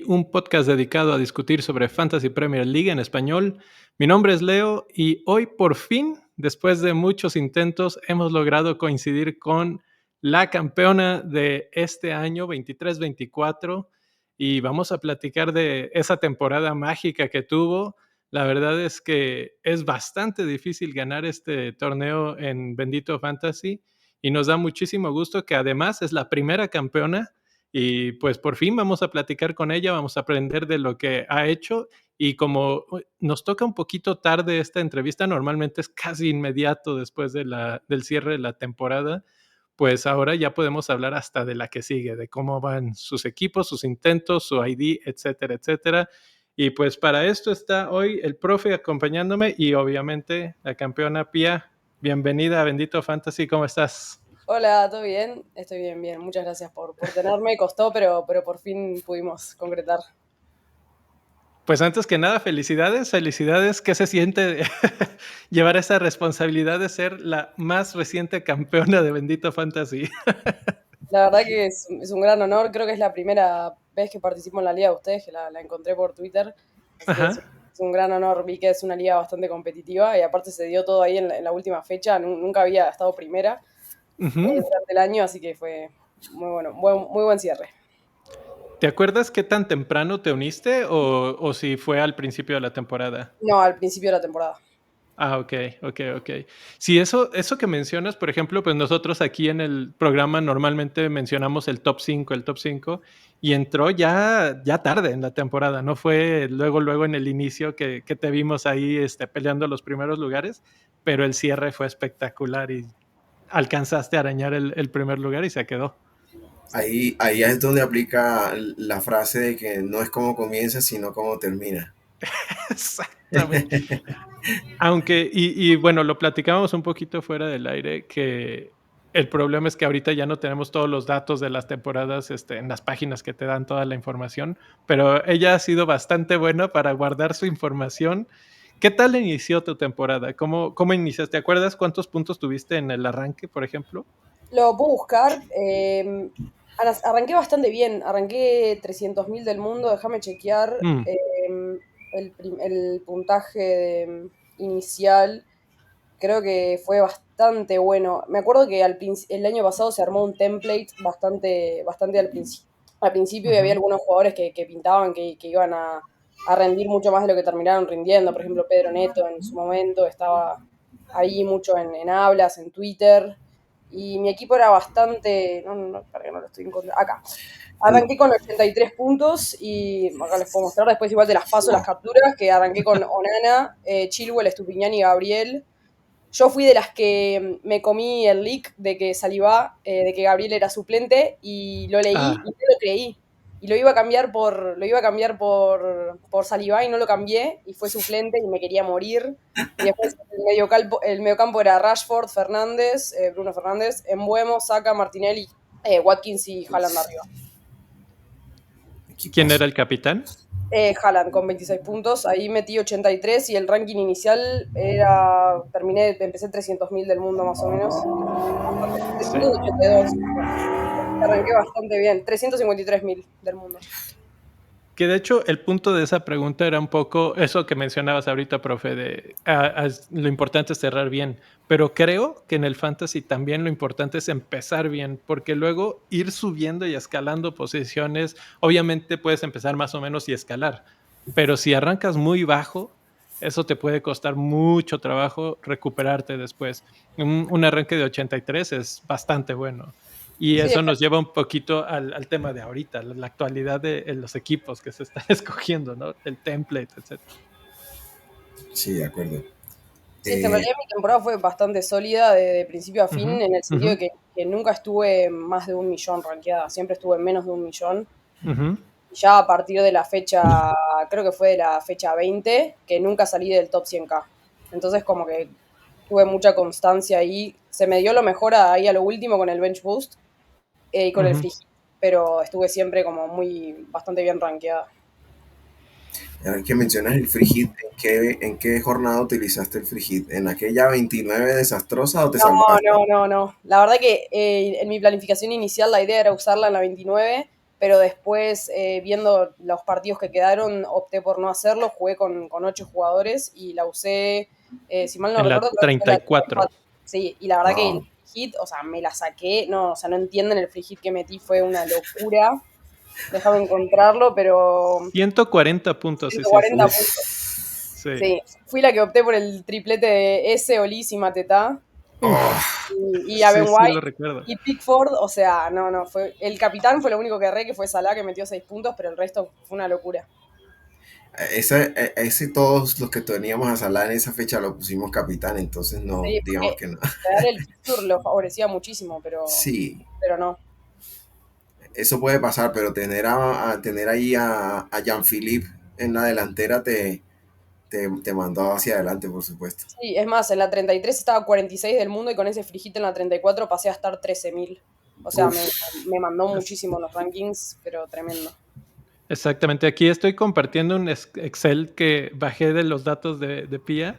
Un podcast dedicado a discutir sobre Fantasy Premier League en español. Mi nombre es Leo y hoy por fin, después de muchos intentos, hemos logrado coincidir con la campeona de este año 23-24 y vamos a platicar de esa temporada mágica que tuvo. La verdad es que es bastante difícil ganar este torneo en Bendito Fantasy y nos da muchísimo gusto que además es la primera campeona. Y pues por fin vamos a platicar con ella, vamos a aprender de lo que ha hecho y como nos toca un poquito tarde esta entrevista, normalmente es casi inmediato después de del cierre de la temporada, pues ahora ya podemos hablar hasta de la que sigue, de cómo van sus equipos, sus intentos, su ID, etcétera, etcétera. Y pues para esto está hoy el profe acompañándome y obviamente la campeona Pía. Bienvenida a Bendito Fantasy, ¿cómo estás? Hola, ¿todo bien? Estoy bien, bien. Muchas gracias por tenerme. Costó, pero por fin pudimos concretar. Pues antes que nada, felicidades. ¿Qué se siente llevar esa responsabilidad de ser la más reciente campeona de Bendito Fantasy? La verdad que es un gran honor. Creo que es la primera vez que participo en la liga de ustedes, que la encontré por Twitter. Así que Ajá. es un gran honor. Vi que es una liga bastante competitiva y aparte se dio todo ahí en la última fecha. Nunca había estado primera Uh-huh. durante el año, así que fue muy bueno, muy buen cierre. ¿Te acuerdas qué tan temprano te uniste o si fue al principio de la temporada? No, al principio de la temporada. Ah, ok. Sí, eso que mencionas, por ejemplo, pues nosotros aquí en el programa normalmente mencionamos el top 5 y entró ya tarde en la temporada, no fue luego en el inicio que te vimos ahí peleando los primeros lugares, pero el cierre fue espectacular y alcanzaste a arañar el primer lugar y se quedó. Ahí es donde aplica la frase de que no es como comienza, sino como termina. Exactamente. Aunque, y bueno, lo platicábamos un poquito fuera del aire, que el problema es que ahorita ya no tenemos todos los datos de las temporadas en las páginas que te dan toda la información, pero ella ha sido bastante buena para guardar su información. ¿Qué tal inició tu temporada? ¿Cómo iniciaste? ¿Te acuerdas cuántos puntos tuviste en el arranque, por ejemplo? Lo puedo buscar. Arranqué bastante bien. Arranqué 300.000 del mundo. Déjame chequear Mm, el puntaje inicial. Creo que fue bastante bueno. Me acuerdo que el año pasado se armó un template bastante al principio y había ujú. algunos jugadores que pintaban que iban a rendir mucho más de lo que terminaron rindiendo. Por ejemplo, Pedro Neto en su momento estaba ahí mucho en hablas, en Twitter. Y mi equipo era bastante. No, para que no lo estoy encontrando. Acá. Arranqué con 83 puntos y acá les puedo mostrar. Después, igual de las paso las capturas, que arranqué con Onana, Chilwell, Estupiñán y Gabriel. Yo fui de las que me comí el leak de que Saliba, de que Gabriel era suplente y lo leí y Ah, no lo creí. Y lo iba a cambiar por Saliba y no lo cambié y fue suplente y me quería morir. Y después el mediocampo era Rashford, Fernández, Bruno Fernández, Embuemo, Saka, Martinelli, Watkins y Haaland arriba. ¿quién Equipazo. era el capitán? Haaland con 26 puntos, ahí metí 83 y el ranking inicial empecé 300.000 del mundo más o menos. Sí. 382. Arranqué bastante bien. 353.000 del mundo. Que de hecho el punto de esa pregunta era un poco eso que mencionabas ahorita, profe, de lo importante es cerrar bien, pero creo que en el fantasy también lo importante es empezar bien, porque luego ir subiendo y escalando posiciones, obviamente puedes empezar más o menos y escalar, pero si arrancas muy bajo, eso te puede costar mucho trabajo recuperarte después. Un arranque de 83 es bastante bueno. Y Sí, eso nos lleva un poquito al tema de ahorita, la actualidad de los equipos que se están escogiendo, ¿no? El template, etc. Sí, de acuerdo. Sí, es que en realidad mi temporada fue bastante sólida de principio a fin, Ujú, en el sentido ujú, de que nunca estuve más de 1 millón rankeada, siempre estuve en menos de 1 millón. ujú. Y ya a partir de la fecha, creo que fue de la fecha 20, que nunca salí del top 100K. Entonces como que tuve mucha constancia ahí. Se me dio lo mejor ahí a lo último con el bench boost y con el Ujú. free hit, pero estuve siempre como bastante bien rankeada. Ahora que mencionas el free hit, en qué jornada utilizaste el free hit? ¿En aquella 29 desastrosa o te No, salvaste? no. La verdad que en mi planificación inicial la idea era usarla en la 29, pero después, viendo los partidos que quedaron, opté por no hacerlo. Jugué con 8 jugadores y la usé, si mal no En recuerdo, la creo que fue la 34. 34. Sí, y la verdad que el Wow. free hit, o sea, me la saqué. No, o sea, no entienden el free hit que metí, fue una locura. Déjame encontrarlo, pero 140 puntos, sí, sí, sí. 140 puntos. Uf. Sí. Sí, fui la que opté por el triplete de S, Olis y Matetá. Uf. Y a Ben Sí, sí, lo White recuerdo. y Pickford, o sea, no, fue el capitán fue lo único que erré, que fue Salah, que metió 6 puntos, pero el resto fue una locura. Ese todos los que teníamos a Salah en esa fecha lo pusimos capitán, entonces no, Sí, digamos porque que no. real el fixture lo favorecía muchísimo, Sí, pero no. eso puede pasar, pero tener ahí a Jean-Philippe en la delantera te mandó hacia adelante, por supuesto. Sí, es más, en la 33 estaba 46 del mundo y con ese frijito en la 34 pasé a estar 13.000. O sea, Uf, me mandó muchísimo los rankings, pero tremendo. Exactamente. Aquí estoy compartiendo un Excel que bajé de los datos de PIA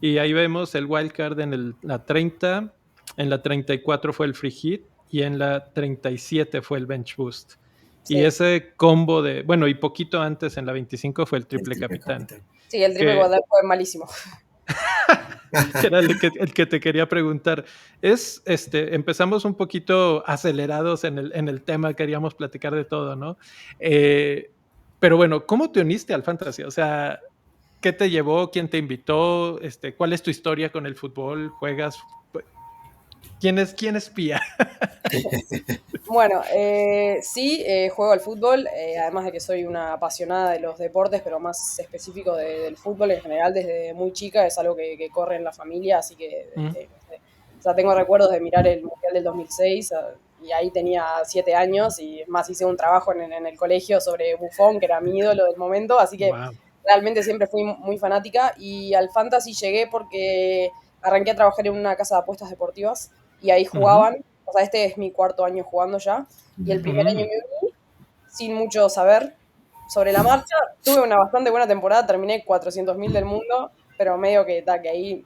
y ahí vemos el wildcard en la 30, en la 34 fue el free hit y en la 37 fue el bench boost. Y Sí, ese combo bueno, y poquito antes en la 25 fue el el triple triple capitán, capitán. sí, el triple que, quadruple fue malísimo. que era el que te quería preguntar. Empezamos un poquito acelerados en el tema, queríamos platicar de todo, ¿no? Eh, pero bueno, ¿cómo te uniste al fantasy? O sea, ¿qué te llevó? ¿Quién te invitó? ¿Cuál es tu historia con el fútbol? ¿Juegas? ¿Quién es Pía? Bueno, sí, juego al fútbol, además de que soy una apasionada de los deportes, pero más específico del fútbol en general, desde muy chica, es algo que corre en la familia, así que, Mm, no sé, o sea, tengo recuerdos de mirar el Mundial del 2006, y ahí tenía 7 años, y más hice un trabajo en el colegio sobre Buffon, que era mi ídolo del momento, así que wow. realmente siempre fui muy fanática, y al fantasy llegué porque arranqué a trabajar en una casa de apuestas deportivas, y ahí Ujú, jugaban. O sea, este es mi cuarto año jugando ya. Y el primer año ujú. me uní sin mucho saber sobre la marcha. Tuve una bastante buena temporada, terminé 400.000 del mundo, pero medio que ahí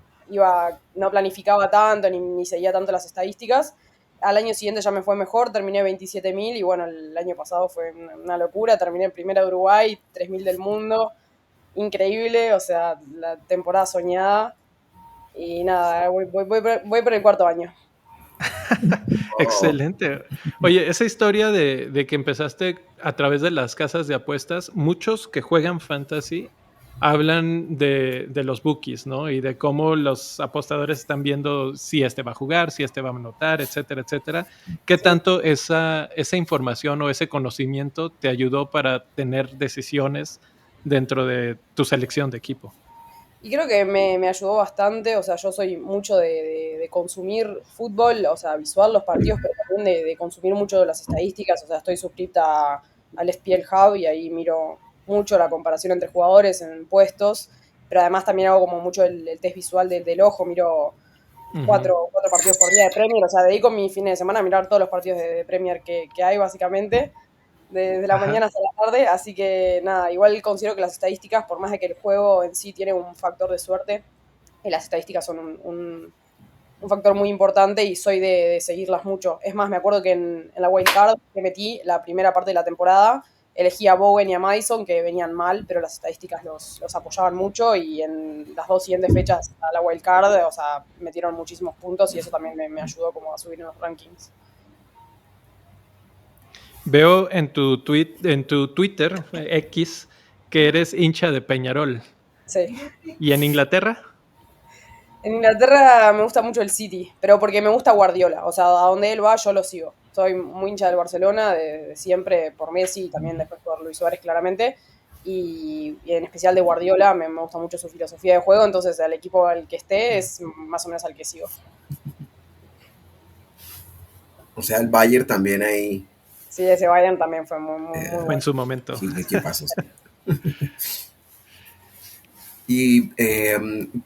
no planificaba tanto ni seguía tanto las estadísticas. Al año siguiente ya me fue mejor, terminé 27.000 y bueno, el año pasado fue una locura. Terminé primera de Uruguay, 3.000 del mundo. Increíble, o sea, la temporada soñada. Y nada, voy por el cuarto año. Oh, Excelente. Oye, esa historia de que empezaste a través de las casas de apuestas, muchos que juegan fantasy hablan de los bookies, ¿no? Y de cómo los apostadores están viendo si este va a jugar, si este va a anotar, etcétera, etcétera. ¿Qué Sí. tanto esa información o ese conocimiento te ayudó para tener decisiones dentro de tu selección de equipo? Y creo que me ayudó bastante, o sea, yo soy mucho de consumir fútbol, o sea, visual los partidos, pero también de consumir mucho de las estadísticas, o sea, estoy suscripta al SPL Hub y ahí miro mucho la comparación entre jugadores en puestos, pero además también hago como mucho el test visual del ojo, miro Ujú. cuatro partidos por día de Premier, o sea, dedico mi fin de semana a mirar todos los partidos de Premier que hay básicamente, desde la Ajá. mañana hasta la tarde, así que nada, igual considero que las estadísticas, por más de que el juego en sí tiene un factor de suerte, las estadísticas son un factor muy importante y soy de seguirlas mucho. Es más, me acuerdo que en la wild card que metí la primera parte de la temporada, elegí a Bowen y a Madison, que venían mal, pero las estadísticas los apoyaban mucho y en las dos siguientes fechas a la wild card, o sea, metieron muchísimos puntos y eso también me ayudó como a subir en los rankings. Veo en tu Twitter, X, que eres hincha de Peñarol. Sí. ¿Y en Inglaterra? En Inglaterra me gusta mucho el City, pero porque me gusta Guardiola. O sea, a donde él va yo lo sigo. Soy muy hincha del Barcelona de siempre por Messi y también después por Luis Suárez claramente. y en especial de Guardiola, me gusta mucho su filosofía de juego, entonces al equipo al que esté es más o menos al que sigo. O sea, el Bayern también ahí. Sí, ese Bayern también fue muy en bueno. su momento. Sí, ¿qué pasó? ¿Y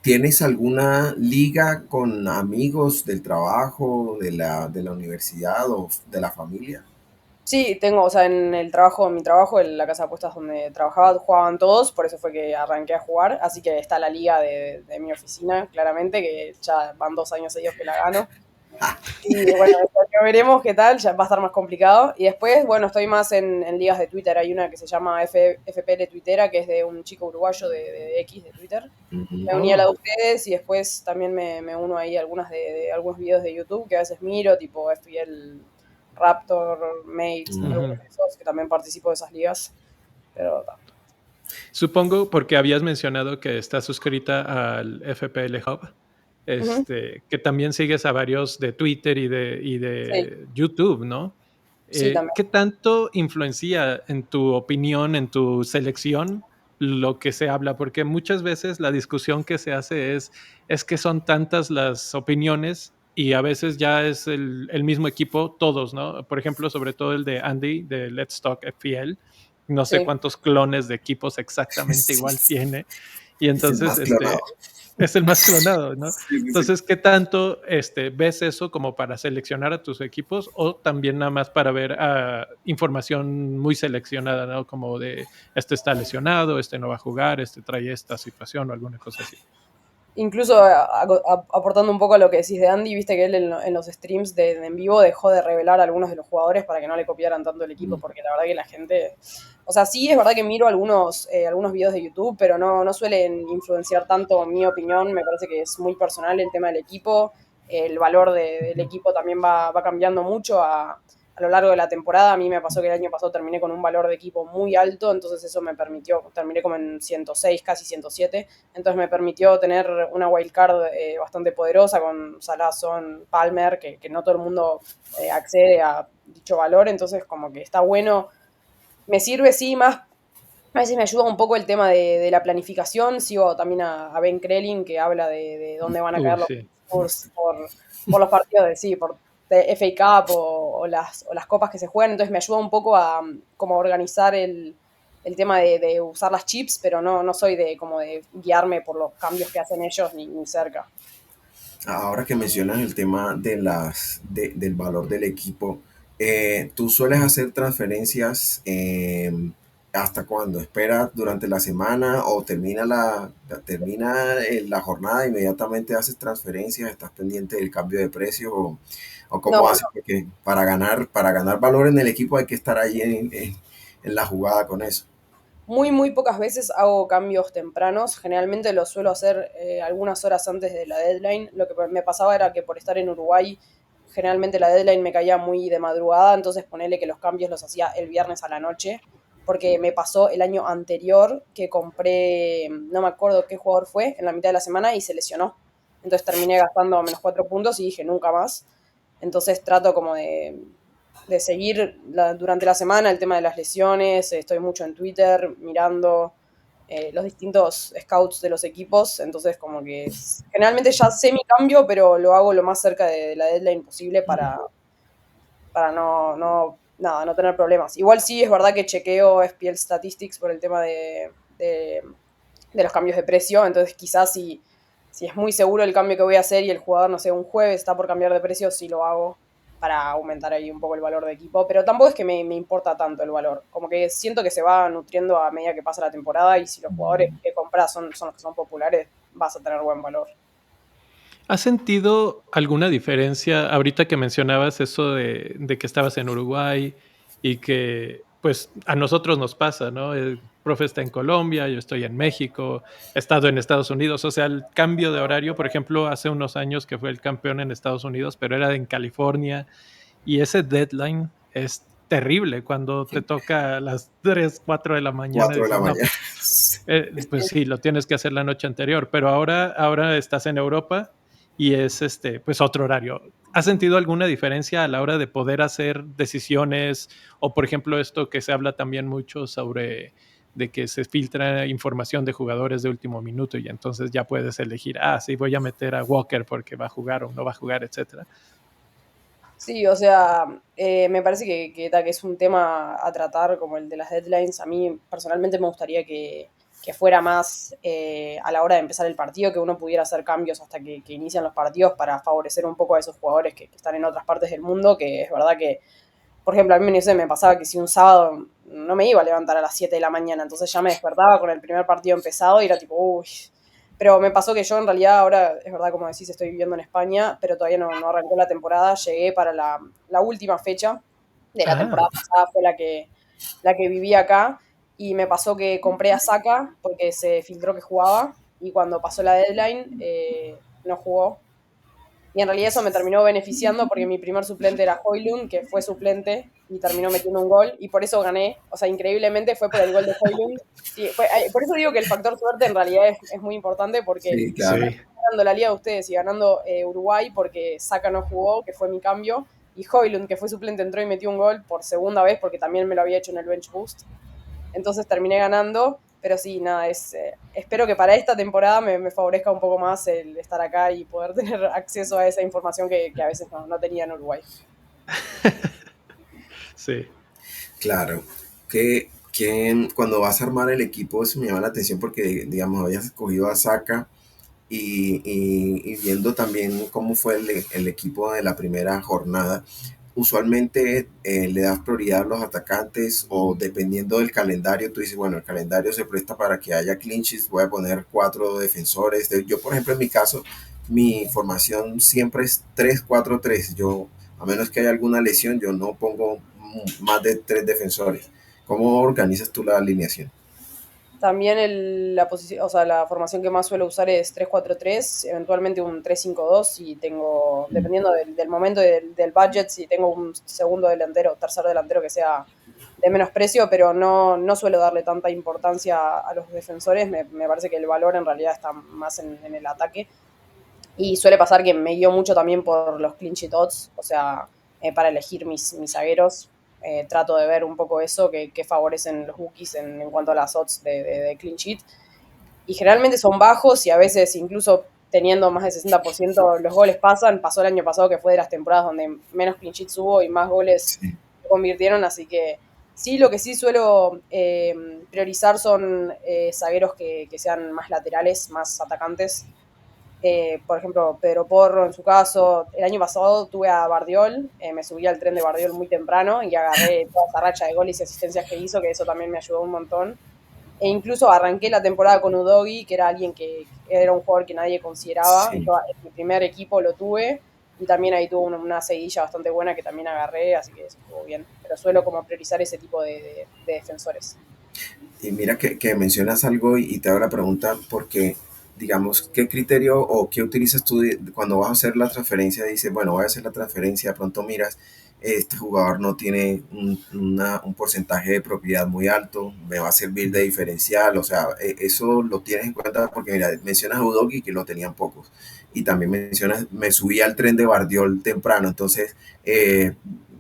tienes alguna liga con amigos del trabajo, de la universidad o de la familia? Sí, tengo, o sea, en mi trabajo, en la casa de apuestas donde trabajaba, jugaban todos, por eso fue que arranqué a jugar, así que está la liga de mi oficina, claramente, que ya van 2 años seguidos que la gano. Y bueno, veremos qué tal, ya va a estar más complicado. Y después, bueno, estoy más en ligas de Twitter. Hay una que se llama FPL Twittera, que es de un chico uruguayo de X, de Twitter. Me uní a la de ustedes y después también me uno ahí a algunas de algunos videos de YouTube que a veces miro, tipo FPL Raptor, Mates, algunos de esos, que también participo de esas ligas. Pero Supongo porque habías mencionado que estás suscrita al FPL Hub, que también sigues a varios de Twitter y sí, de YouTube, ¿no? sí, también. ¿Qué tanto influencia en tu opinión, en tu selección, lo que se habla? Porque muchas veces la discusión que se hace es que son tantas las opiniones y a veces ya es el mismo equipo, todos, ¿no? Por ejemplo, sobre todo el de Andy, de Let's Talk FPL, no sé Sí. cuántos clones de equipos exactamente Sí, igual sí, tiene. Y es el entonces, más clonado. es el más clonado, ¿no? Sí, sí, sí. Entonces, ¿qué tanto ves eso como para seleccionar a tus equipos o también nada más para ver información muy seleccionada, ¿no? Como de este está lesionado, este no va a jugar, este trae esta situación o alguna cosa así. Incluso aportando un poco a lo que decís de Andy, viste que él en los streams en vivo dejó de revelar a algunos de los jugadores para que no le copiaran tanto el equipo, porque la verdad que la gente... O sea, sí es verdad que miro algunos videos de YouTube, pero no suelen influenciar tanto mi opinión, me parece que es muy personal el tema del equipo, el valor del equipo también va cambiando mucho a lo largo de la temporada. A mí me pasó que el año pasado terminé con un valor de equipo muy alto, entonces eso me permitió, terminé como en 106, casi 107, entonces me permitió tener una wildcard bastante poderosa con Salah, Son, Palmer, que no todo el mundo accede a dicho valor, entonces como que está bueno. Me sirve, sí, más. A veces me ayuda un poco el tema de la planificación. Sigo también a Ben Krelin, que habla de dónde van a caer los Sí. Spurs por los partidos por de FA Cup o las copas que se juegan. Entonces me ayuda un poco a como organizar el tema de usar las chips, pero no soy como de guiarme por los cambios que hacen ellos ni cerca. Ahora que mencionas el tema del valor del equipo, ¿tú sueles hacer transferencias hasta cuándo? ¿Esperas durante la semana o termina la jornada, inmediatamente haces transferencias, estás pendiente del cambio de precio o No, cómo haces? Porque para ganar valor en el equipo hay que estar ahí en la jugada con eso. muy pocas veces hago cambios tempranos. Generalmente lo suelo hacer algunas horas antes de la deadline. Lo que me pasaba era que por estar en Uruguay, generalmente la deadline me caía muy de madrugada, entonces ponele que los cambios los hacía el viernes a la noche, porque me pasó el año anterior que compré, no me acuerdo qué jugador fue, en la mitad de la semana y se lesionó. Entonces terminé gastando -4 puntos y dije nunca más. Entonces trato como de seguir durante la semana el tema de las lesiones. Estoy mucho en Twitter mirando los distintos scouts de los equipos, entonces como que generalmente ya sé mi cambio, pero lo hago lo más cerca de la deadline posible para no tener problemas. Igual sí es verdad que chequeo FPL Statistics por el tema de los cambios de precio, entonces quizás si es muy seguro el cambio que voy a hacer y el jugador, no sé, un jueves está por cambiar de precio, sí lo hago para aumentar ahí un poco el valor de equipo, pero tampoco es que me importa tanto el valor, como que siento que se va nutriendo a medida que pasa la temporada y si los jugadores que compras son los que son populares, vas a tener buen valor. ¿Has sentido alguna diferencia ahorita que mencionabas eso de que estabas en Uruguay y que pues a nosotros nos pasa, ¿no? El profe está en Colombia, yo estoy en México, he estado en Estados Unidos, o sea, el cambio de horario, por ejemplo, hace unos años que fue el campeón en Estados Unidos, pero era en California y ese deadline es terrible cuando te toca a las 3, 4 de la mañana, 4 de la dices, no, mañana. pues sí, lo tienes que hacer la noche anterior, pero ahora estás en Europa y es pues otro horario. ¿Has sentido alguna diferencia a la hora de poder hacer decisiones o por ejemplo esto que se habla también mucho sobre de que se filtra información de jugadores de último minuto y entonces ya puedes elegir, sí, voy a meter a Walker porque va a jugar o no va a jugar, etcétera. Sí, o sea, me parece que es un tema a tratar como el de las deadlines. A mí personalmente me gustaría que fuera más a la hora de empezar el partido, que uno pudiera hacer cambios hasta que inician los partidos para favorecer un poco a esos jugadores que están en otras partes del mundo, que es verdad que, por ejemplo, a mí no sé, me pasaba que si un sábado no me iba a levantar a las 7 de la mañana, entonces ya me despertaba con el primer partido empezado y era tipo, uy. Pero me pasó que yo en realidad ahora, es verdad, como decís, estoy viviendo en España, pero todavía no arrancó la temporada. Llegué para la última fecha de la temporada pasada, fue la que viví acá. Y me pasó que compré a Saka porque se filtró que jugaba. Y cuando pasó la deadline, no jugó. Y en realidad eso me terminó beneficiando porque mi primer suplente era Højlund, que fue suplente y terminó metiendo un gol y por eso gané. O sea, increíblemente fue por el gol de Højlund. Sí, por eso digo que el factor suerte en realidad es muy importante porque Sí, claro. ganando la liga de ustedes y ganando Uruguay porque Saka no jugó, que fue mi cambio, y Højlund, que fue suplente, entró y metió un gol por segunda vez porque también me lo había hecho en el bench boost. Entonces terminé ganando, pero sí, nada, espero que para esta temporada me favorezca un poco más el estar acá y poder tener acceso a esa información que a veces no tenía en Uruguay. Sí. Claro, que cuando vas a armar el equipo eso me llama la atención porque, digamos, habías escogido a Saka y viendo también cómo fue el equipo de la primera jornada, usualmente le das prioridad a los atacantes o dependiendo del calendario, tú dices, bueno, el calendario se presta para que haya clinches, voy a poner 4 defensores. Yo, por ejemplo, en mi caso, mi formación siempre es 3-4-3. Yo, a menos que haya alguna lesión, yo no pongo más de 3 defensores. ¿Cómo organizas tú la alineación? También la posición, o sea, la formación que más suelo usar es 3-4-3, eventualmente un 3-5-2 y tengo, dependiendo del momento y del budget, si tengo un segundo delantero, tercer delantero que sea de menos precio, pero no suelo darle tanta importancia a los defensores. Me parece que el valor en realidad está más en el ataque. Y suele pasar que me guío mucho también por los clean sheet odds, o sea, para elegir mis zagueros. Trato de ver un poco eso que favorecen los bookies en cuanto a las odds de clean sheet. Y generalmente son bajos y a veces incluso teniendo más del 60% los goles pasan. Pasó el año pasado que fue de las temporadas donde menos clean sheets hubo y más goles Sí. se convirtieron, así que sí, lo que sí suelo priorizar son zagueros que sean más laterales, más atacantes. Por ejemplo, Pedro Porro en su caso. El año pasado tuve a Bardiol, me subí al tren de Bardiol muy temprano y agarré toda esa racha de goles y asistencias que hizo, que eso también me ayudó un montón. E incluso arranqué la temporada con Udogi, que era alguien que era un jugador que nadie consideraba. Sí. En mi primer equipo lo tuve y también ahí tuvo una seguidilla bastante buena que también agarré, así que eso estuvo bien. Pero suelo como priorizar ese tipo de defensores. Y mira que mencionas algo y te hago la pregunta porque, digamos, ¿qué criterio o qué utilizas tú cuando vas a hacer la transferencia? Dices, bueno, voy a hacer la transferencia, de pronto miras, este jugador no tiene un porcentaje de propiedad muy alto, me va a servir de diferencial, o sea, eso lo tienes en cuenta porque, mira, mencionas a Udogi que lo tenían pocos, y también mencionas, me subí al tren de Bardiol temprano, entonces,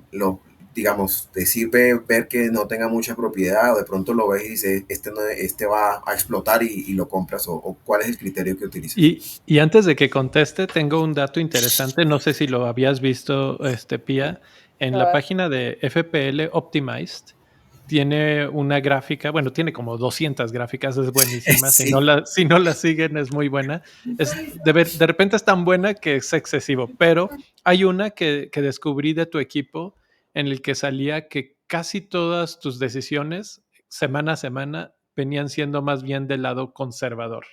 lo, digamos, te sirve ver que no tenga mucha propiedad o de pronto lo ves y dices, este, no, este va a explotar y lo compras o cuál es el criterio que utilizas. Y antes de que conteste, tengo un dato interesante, no sé si lo habías visto, Pía, en A la ver, página de FPL Optimized tiene una gráfica, bueno, tiene como 200 gráficas, es buenísima, Sí, si no la siguen es muy buena, de repente es tan buena que es excesivo, pero hay una que descubrí de tu equipo en el que salía que casi todas tus decisiones, semana a semana, venían siendo más bien del lado conservador.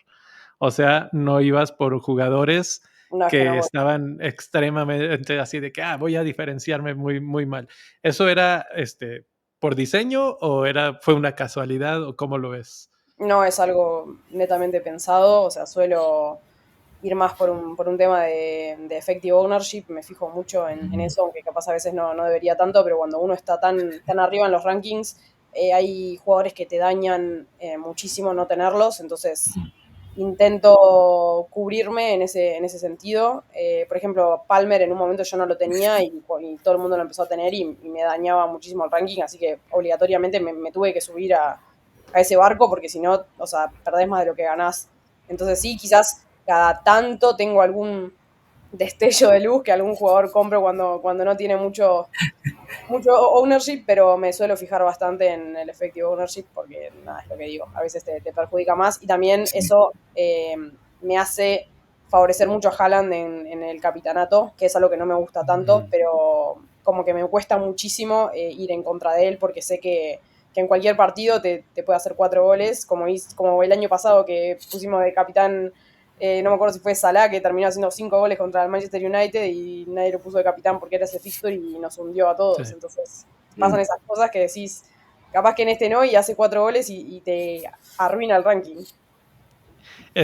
O sea, no ibas por jugadores no, es que no que voy. estaban extremadamente así de que voy a diferenciarme muy, muy mal. ¿Eso era por diseño o fue una casualidad o cómo lo ves? No es algo netamente pensado, o sea, suelo ir más por un tema de effective ownership, me fijo mucho en eso, aunque capaz a veces no debería tanto, pero cuando uno está tan arriba en los rankings, hay jugadores que te dañan muchísimo no tenerlos, entonces intento cubrirme en ese sentido. Por ejemplo, Palmer en un momento yo no lo tenía y todo el mundo lo empezó a tener y me dañaba muchísimo el ranking, así que obligatoriamente me tuve que subir a ese barco, porque si no, o sea, perdés más de lo que ganás. Entonces sí, quizás cada tanto tengo algún destello de luz que algún jugador compro cuando no tiene mucho ownership, pero me suelo fijar bastante en el effective ownership porque, nada, es lo que digo, a veces te perjudica más y también Sí. eso me hace favorecer mucho a Haaland en el capitanato, que es algo que no me gusta tanto, pero como que me cuesta muchísimo ir en contra de él porque sé que en cualquier partido te puede hacer 4 goles, como el año pasado que pusimos de capitán, no me acuerdo si fue Salah, que terminó haciendo 5 goles contra el Manchester United y nadie lo puso de capitán porque era ese fixture y nos hundió a todos. Sí. Entonces pasan esas cosas que decís, capaz que en este no y hace 4 goles y te arruina el ranking.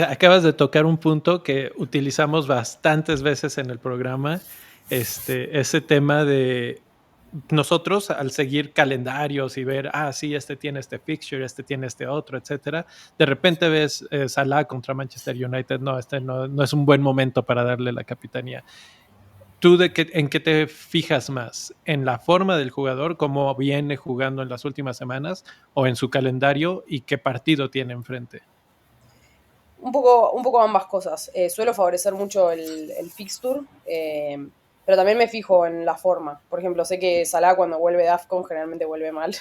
Acabas de tocar un punto que utilizamos bastantes veces en el programa, ese tema de nosotros al seguir calendarios y ver, sí, este tiene este fixture, este tiene este otro, etcétera, de repente ves Salah contra Manchester United, no, no es un buen momento para darle la capitanía. ¿Tú en qué te fijas más? ¿En la forma del jugador, cómo viene jugando en las últimas semanas, o en su calendario y qué partido tiene enfrente? Un poco ambas cosas. Suelo favorecer mucho el fixture, pero también me fijo en la forma. Por ejemplo, sé que Salah cuando vuelve de AFCON generalmente vuelve mal.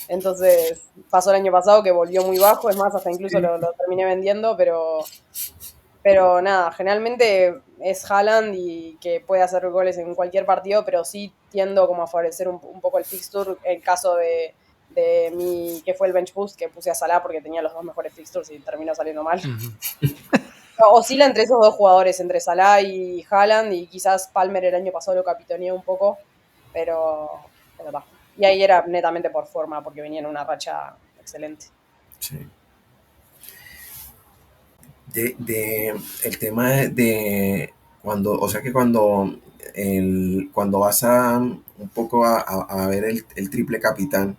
Entonces pasó el año pasado que volvió muy bajo, es más, hasta incluso lo terminé vendiendo, pero nada, generalmente es Haaland y que puede hacer goles en cualquier partido, pero sí tiendo como a favorecer un poco el fixture en caso de mi, que fue el bench boost, que puse a Salah porque tenía los 2 mejores fixtures y terminó saliendo mal. Oscila entre esos dos jugadores, entre Salah y Haaland, y quizás Palmer el año pasado lo capitaneó un poco, pero va. Y ahí era netamente por forma, porque venía en una racha excelente. Sí. El tema de cuando, o sea que cuando vas un poco a ver el triple capitán,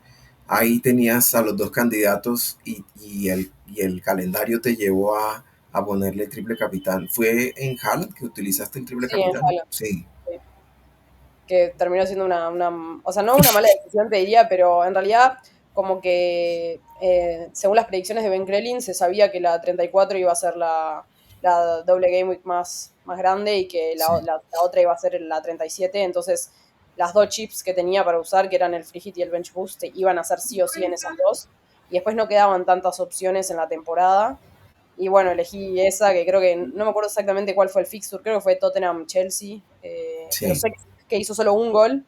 ahí tenías a los dos candidatos y el calendario te llevó a ponerle triple capitán. ¿Fue en Haaland que utilizaste el triple Sí, en capitán? Haaland. Sí. Sí. Que terminó siendo o sea, no una mala decisión, te diría, pero en realidad como que según las predicciones de Ben Crellin se sabía que la 34 iba a ser la doble game week más grande y que Sí. la otra iba a ser la 37, entonces las dos chips que tenía para usar, que eran el free hit y el bench boost, iban a ser sí o sí en esas dos, y después no quedaban tantas opciones en la temporada, y bueno, elegí esa, que creo que, no me acuerdo exactamente cuál fue el fixture, creo que fue Tottenham-Chelsea, pero Sí. sé que hizo solo un gol,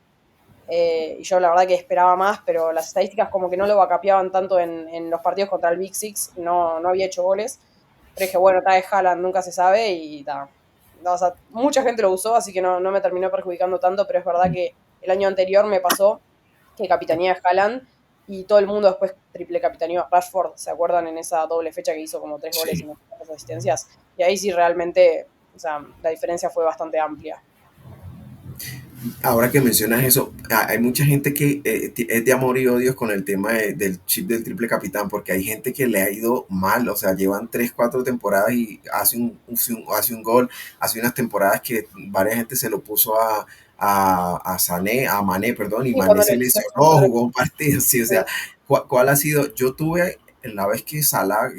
y yo la verdad que esperaba más, pero las estadísticas como que no lo vacapeaban tanto en los partidos contra el Big Six, no había hecho goles, pero dije, bueno, está de Haaland, nunca se sabe, y ta. No, o sea, mucha gente lo usó, así que no me terminó perjudicando tanto, pero es verdad que el año anterior me pasó que capitanía de Haaland y todo el mundo después triple capitaneó a Rashford, ¿se acuerdan? En esa doble fecha que hizo como 3 goles y Sí. no asistencias. Y ahí sí realmente, o sea, la diferencia fue bastante amplia. Ahora que mencionas eso, hay mucha gente que es de amor y odios con el tema del chip del triple capitán, porque hay gente que le ha ido mal, o sea, llevan 3, 4 temporadas y hace un gol, hace unas temporadas que varias gente se lo puso a Sané, a Mané, perdón, y Y Mané cuando lo se eligió, lesionó, jugó un partido, sí, o sea, sí, ¿cuál ha sido? Yo tuve la vez que Salah,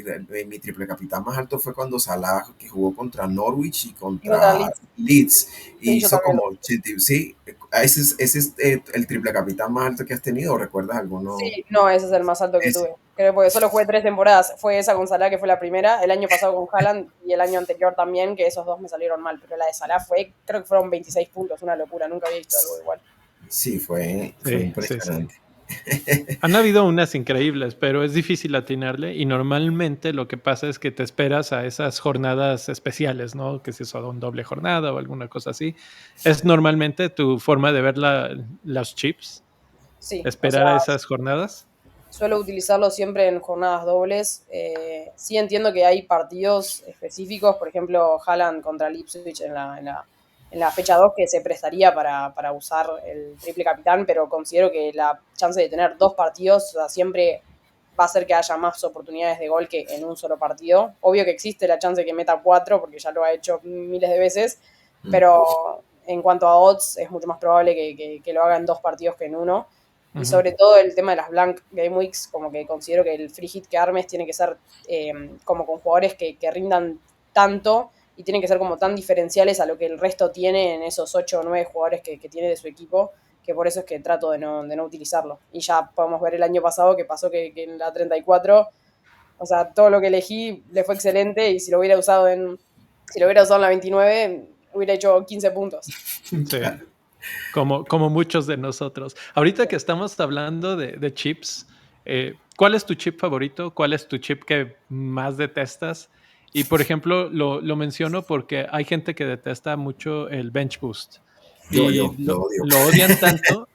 mi triple capitán más alto fue cuando Salah que jugó contra Norwich y y contra contra Leeds, Leeds, sí, yo hizo también como lo. 80, sí, ese es el triple capitán más alto que has tenido, ¿o recuerdas alguno? Sí, no, ese es el más alto que Ese. tuve. Creo porque solo jugué 3 temporadas. Fue esa con Salah, que fue la primera, el año pasado con Haaland y el año anterior también, que esos dos me salieron mal. Pero la de Salah creo que fueron 26 puntos, una locura, nunca había visto algo igual. Sí, fue Sí, sí, sí. impresionante. Han habido unas increíbles, pero es difícil atinarle y normalmente lo que pasa es que te esperas a esas jornadas especiales, ¿no? Que si son doble jornada o alguna cosa así. Es normalmente tu forma de ver los chips, Sí, o sea, esperar a esas jornadas. suelo utilizarlo siempre en jornadas dobles. Sí entiendo que hay partidos específicos, por ejemplo, Haaland contra el Ipswich en la fecha 2 que se prestaría para usar el triple capitán, pero considero que la chance de tener dos partidos, o sea, siempre va a hacer que haya más oportunidades de gol que en un solo partido. Obvio que existe la chance de que meta 4, porque ya lo ha hecho miles de veces, Mm. pero en cuanto a odds es mucho más probable que lo haga en 2 partidos que en uno. Y sobre todo el tema de las Blank Game Weeks, como que considero que el free hit que armes tiene que ser como con jugadores que rindan tanto y tienen que ser como tan diferenciales a lo que el resto tiene en esos 8 o 9 jugadores que tiene de su equipo, que por eso es que trato de no utilizarlo. Y ya podemos ver el año pasado que pasó que en la 34, o sea, todo lo que elegí le fue excelente y si lo hubiera usado en la 29, hubiera hecho 15 puntos. Sí. Como muchos de nosotros. Ahorita que estamos hablando de chips, ¿cuál es tu chip favorito? ¿Cuál es tu chip que más detestas? Y por ejemplo, lo menciono porque hay gente que detesta mucho el bench boost. Y Lo odio. lo odian tanto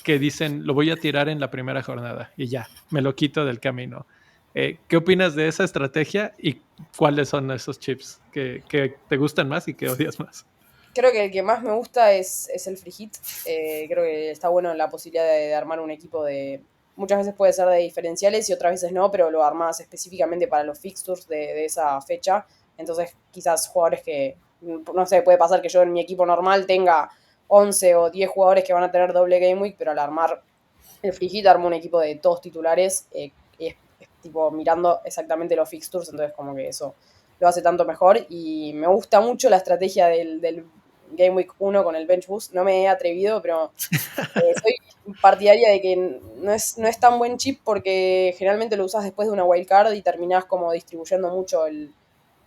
que dicen, lo voy a tirar en la primera jornada y ya, me lo quito del camino. ¿Qué opinas de esa estrategia y cuáles son esos chips que te gustan más y que odias más? Creo que el que más me gusta es el free hit. Creo que está bueno la posibilidad de armar un equipo de... Muchas veces puede ser de diferenciales y otras veces no, pero lo armás específicamente para los fixtures de esa fecha. Entonces quizás jugadores que, no sé, puede pasar que yo en mi equipo normal tenga 11 o 10 jugadores que van a tener doble game week, pero al armar el free hit armo un equipo de todos titulares y es tipo mirando exactamente los fixtures, entonces como que eso lo hace tanto mejor y me gusta mucho la estrategia del Game Week 1 con el Bench Boost. No me he atrevido, pero soy partidaria de que no es tan buen chip porque generalmente lo usas después de una wildcard y terminás como distribuyendo mucho el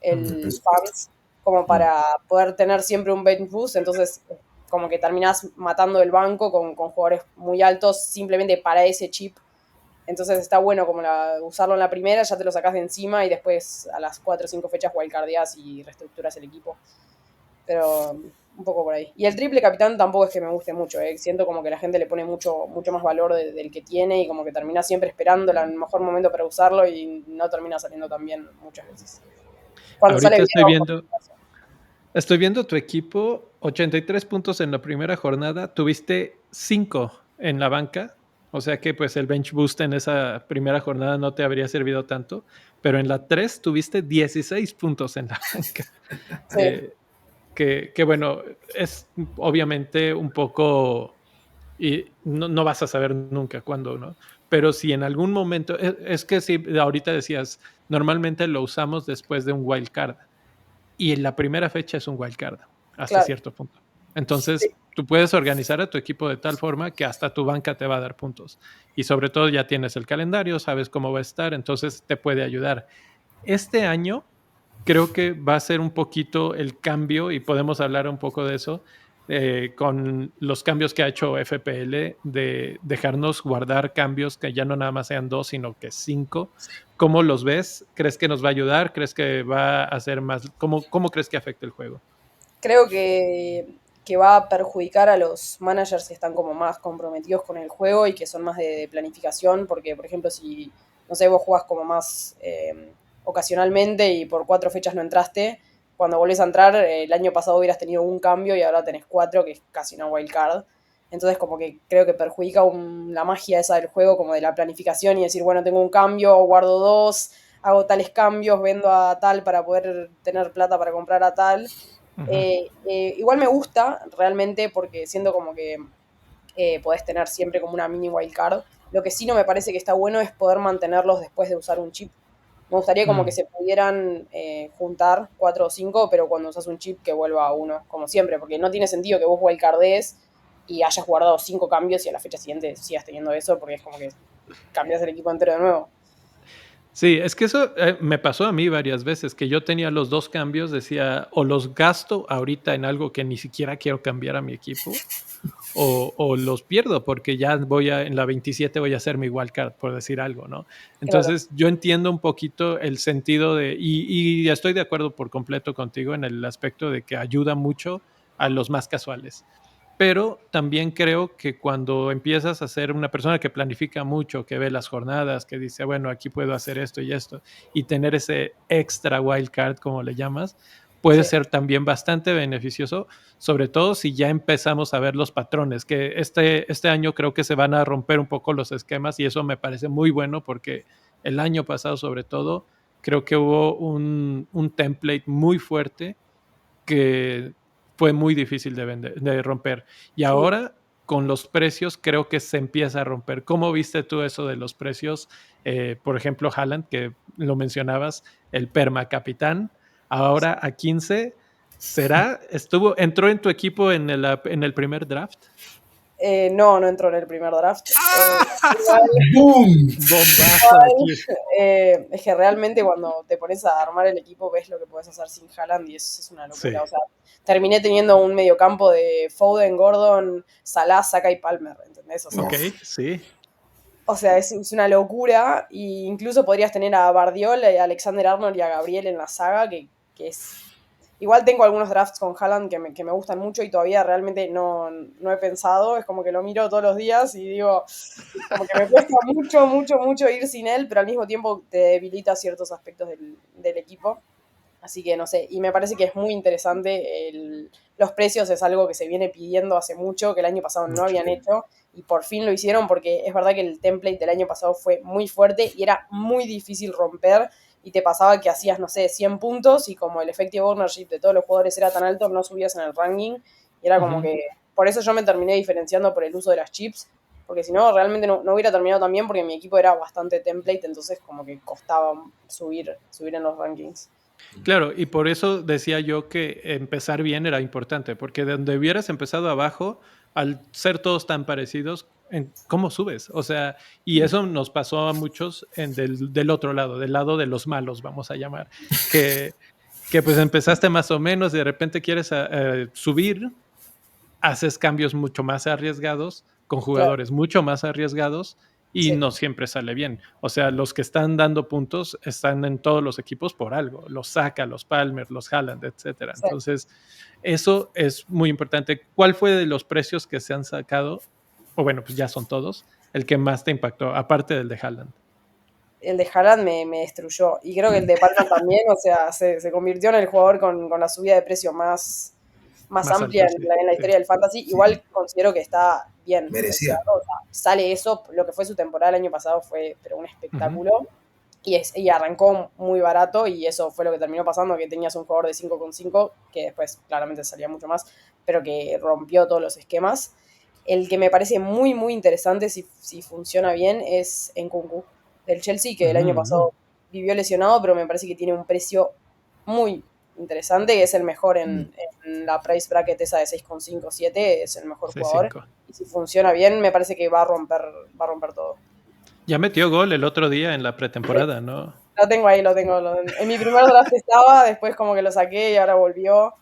funds como para poder tener siempre un Bench Boost, entonces como que terminás matando el banco con jugadores muy altos simplemente para ese chip. Entonces está bueno como usarlo en la primera, ya te lo sacás de encima y después a las 4 o 5 fechas wildcardeas y reestructuras el equipo. Pero un poco por ahí. Y el triple capitán tampoco es que me guste mucho, siento como que la gente le pone mucho más valor del que tiene y como que termina siempre esperando el mejor momento para usarlo y no termina saliendo tan bien muchas veces. Cuando Ahorita sale bien, estoy viendo tu equipo, 83 puntos en la primera jornada, tuviste 5 en la banca, o sea que pues el bench boost en esa primera jornada no te habría servido tanto, pero en la 3 tuviste 16 puntos en la banca. sí. Que bueno, es obviamente un poco, y no vas a saber nunca cuándo, ¿no? Pero si en algún momento, es que si ahorita decías, normalmente lo usamos después de un wild card y en la primera fecha es un wild card hasta Claro. cierto punto. Entonces, Sí. tú puedes organizar a tu equipo de tal forma que hasta tu banca te va a dar puntos. Y sobre todo ya tienes el calendario, sabes cómo va a estar, entonces te puede ayudar. Este año creo que va a ser un poquito el cambio y podemos hablar un poco de eso con los cambios que ha hecho FPL de dejarnos guardar cambios que ya no nada más sean 2, sino que 5. ¿Cómo los ves? ¿Crees que nos va a ayudar? ¿Crees que va a hacer más? ¿Cómo crees que afecte el juego? Creo que va a perjudicar a los managers que están como más comprometidos con el juego y que son más de planificación, porque por ejemplo si, no sé, vos jugás como más ocasionalmente y por 4 fechas no entraste, cuando volvés a entrar, el año pasado hubieras tenido un cambio y ahora tenés 4, que es casi una wild card. Entonces como que creo que perjudica la magia esa del juego, como de la planificación y decir, bueno, tengo un cambio, guardo 2, hago tales cambios, vendo a tal para poder tener plata para comprar a tal. Uh-huh. Igual me gusta realmente porque siento como que podés tener siempre como una mini wildcard. Lo que sí no me parece que está bueno es poder mantenerlos después de usar un chip. Me gustaría como que se pudieran juntar 4 o 5, pero cuando usas un chip que vuelva a 1, como siempre, porque no tiene sentido que vos wildcardees y hayas guardado 5 cambios y a la fecha siguiente sigas teniendo eso, porque es como que cambias el equipo entero de nuevo. Sí, es que eso me pasó a mí varias veces, que yo tenía los 2 cambios, decía, o los gasto ahorita en algo que ni siquiera quiero cambiar a mi equipo, o los pierdo porque ya en la 27 voy a hacer mi wildcard, por decir algo, ¿no? Claro, Entonces yo entiendo un poquito el sentido y estoy de acuerdo por completo contigo en el aspecto de que ayuda mucho a los más casuales. Pero también creo que cuando empiezas a ser una persona que planifica mucho, que ve las jornadas, que dice, bueno, aquí puedo hacer esto y tener ese extra wildcard, como le llamas, puede sí. ser también bastante beneficioso, sobre todo si ya empezamos a ver los patrones, que este año creo que se van a romper un poco los esquemas y eso me parece muy bueno porque el año pasado sobre todo creo que hubo un template muy fuerte que fue muy difícil de romper. Y Sí. ahora con los precios creo que se empieza a romper. ¿Cómo viste tú eso de los precios? Por ejemplo, Haaland, que lo mencionabas, el permacapitán, ahora a 15, entró en tu equipo en el primer draft? No entró en el primer draft. ¡Boom! Bombazo aquí. Es que realmente cuando te pones a armar el equipo ves lo que puedes hacer sin Haaland y es una locura. Sí. O sea, terminé teniendo un mediocampo de Foden, Gordon, Salah, Saka y Palmer, ¿entendés? O sea, Ok, sí. o sea, es una locura. E incluso podrías tener a Bardiol, a Alexander Arnold y a Gabriel en la saga, que es... Igual tengo algunos drafts con Haaland que me gustan mucho y todavía realmente no he pensado. Es como que lo miro todos los días y digo, como que me cuesta mucho ir sin él, pero al mismo tiempo te debilita ciertos aspectos del equipo. Así que no sé, y me parece que es muy interesante. Los precios es algo que se viene pidiendo hace mucho, que el año pasado no habían hecho, y por fin lo hicieron porque es verdad que el template del año pasado fue muy fuerte y era muy difícil romper, y te pasaba que hacías, no sé, 100 puntos y como el effective ownership de todos los jugadores era tan alto, no subías en el ranking, y era como que, por eso yo me terminé diferenciando por el uso de las chips, porque si no, realmente no hubiera terminado tan bien porque mi equipo era bastante template, entonces como que costaba subir en los rankings. Claro, y por eso decía yo que empezar bien era importante, porque de donde hubieras empezado abajo, al ser todos tan parecidos, ¿cómo subes? O sea, y eso nos pasó a muchos del otro lado, del lado de los malos, vamos a llamar, que pues empezaste más o menos, de repente quieres subir, haces cambios mucho más arriesgados, con jugadores mucho más arriesgados, y Sí. no siempre sale bien. O sea, los que están dando puntos están en todos los equipos por algo. Los Saka, los Palmer, los Haaland, etcétera. Sí. Entonces, eso es muy importante. ¿Cuál fue de los precios que se han sacado? O bueno, pues ya son todos. El que más te impactó, aparte del de Haaland. El de Haaland me destruyó. Y creo que el de Palmer también, o sea, se convirtió en el jugador con la subida de precio más amplia alto, sí, en la historia del fantasy. Igual considero que está bien. Merecía. O sea, sale eso, lo que fue su temporada el año pasado fue pero un espectáculo. Y arrancó muy barato y eso fue lo que terminó pasando, que tenías un jugador de 5,5, que después claramente salía mucho más, pero que rompió todos los esquemas. El que me parece muy interesante si funciona bien es Nkunku, del Chelsea, que el año pasado vivió lesionado, pero me parece que tiene un precio muy interesante, que es el mejor en la price bracket esa de 6,5, 7, es el mejor 6, jugador. 5. Y si funciona bien, me parece que va a romper todo. Ya metió gol el otro día en la pretemporada, ¿no? Lo tengo ahí, en mi primer draft estaba, después como que lo saqué y ahora volvió.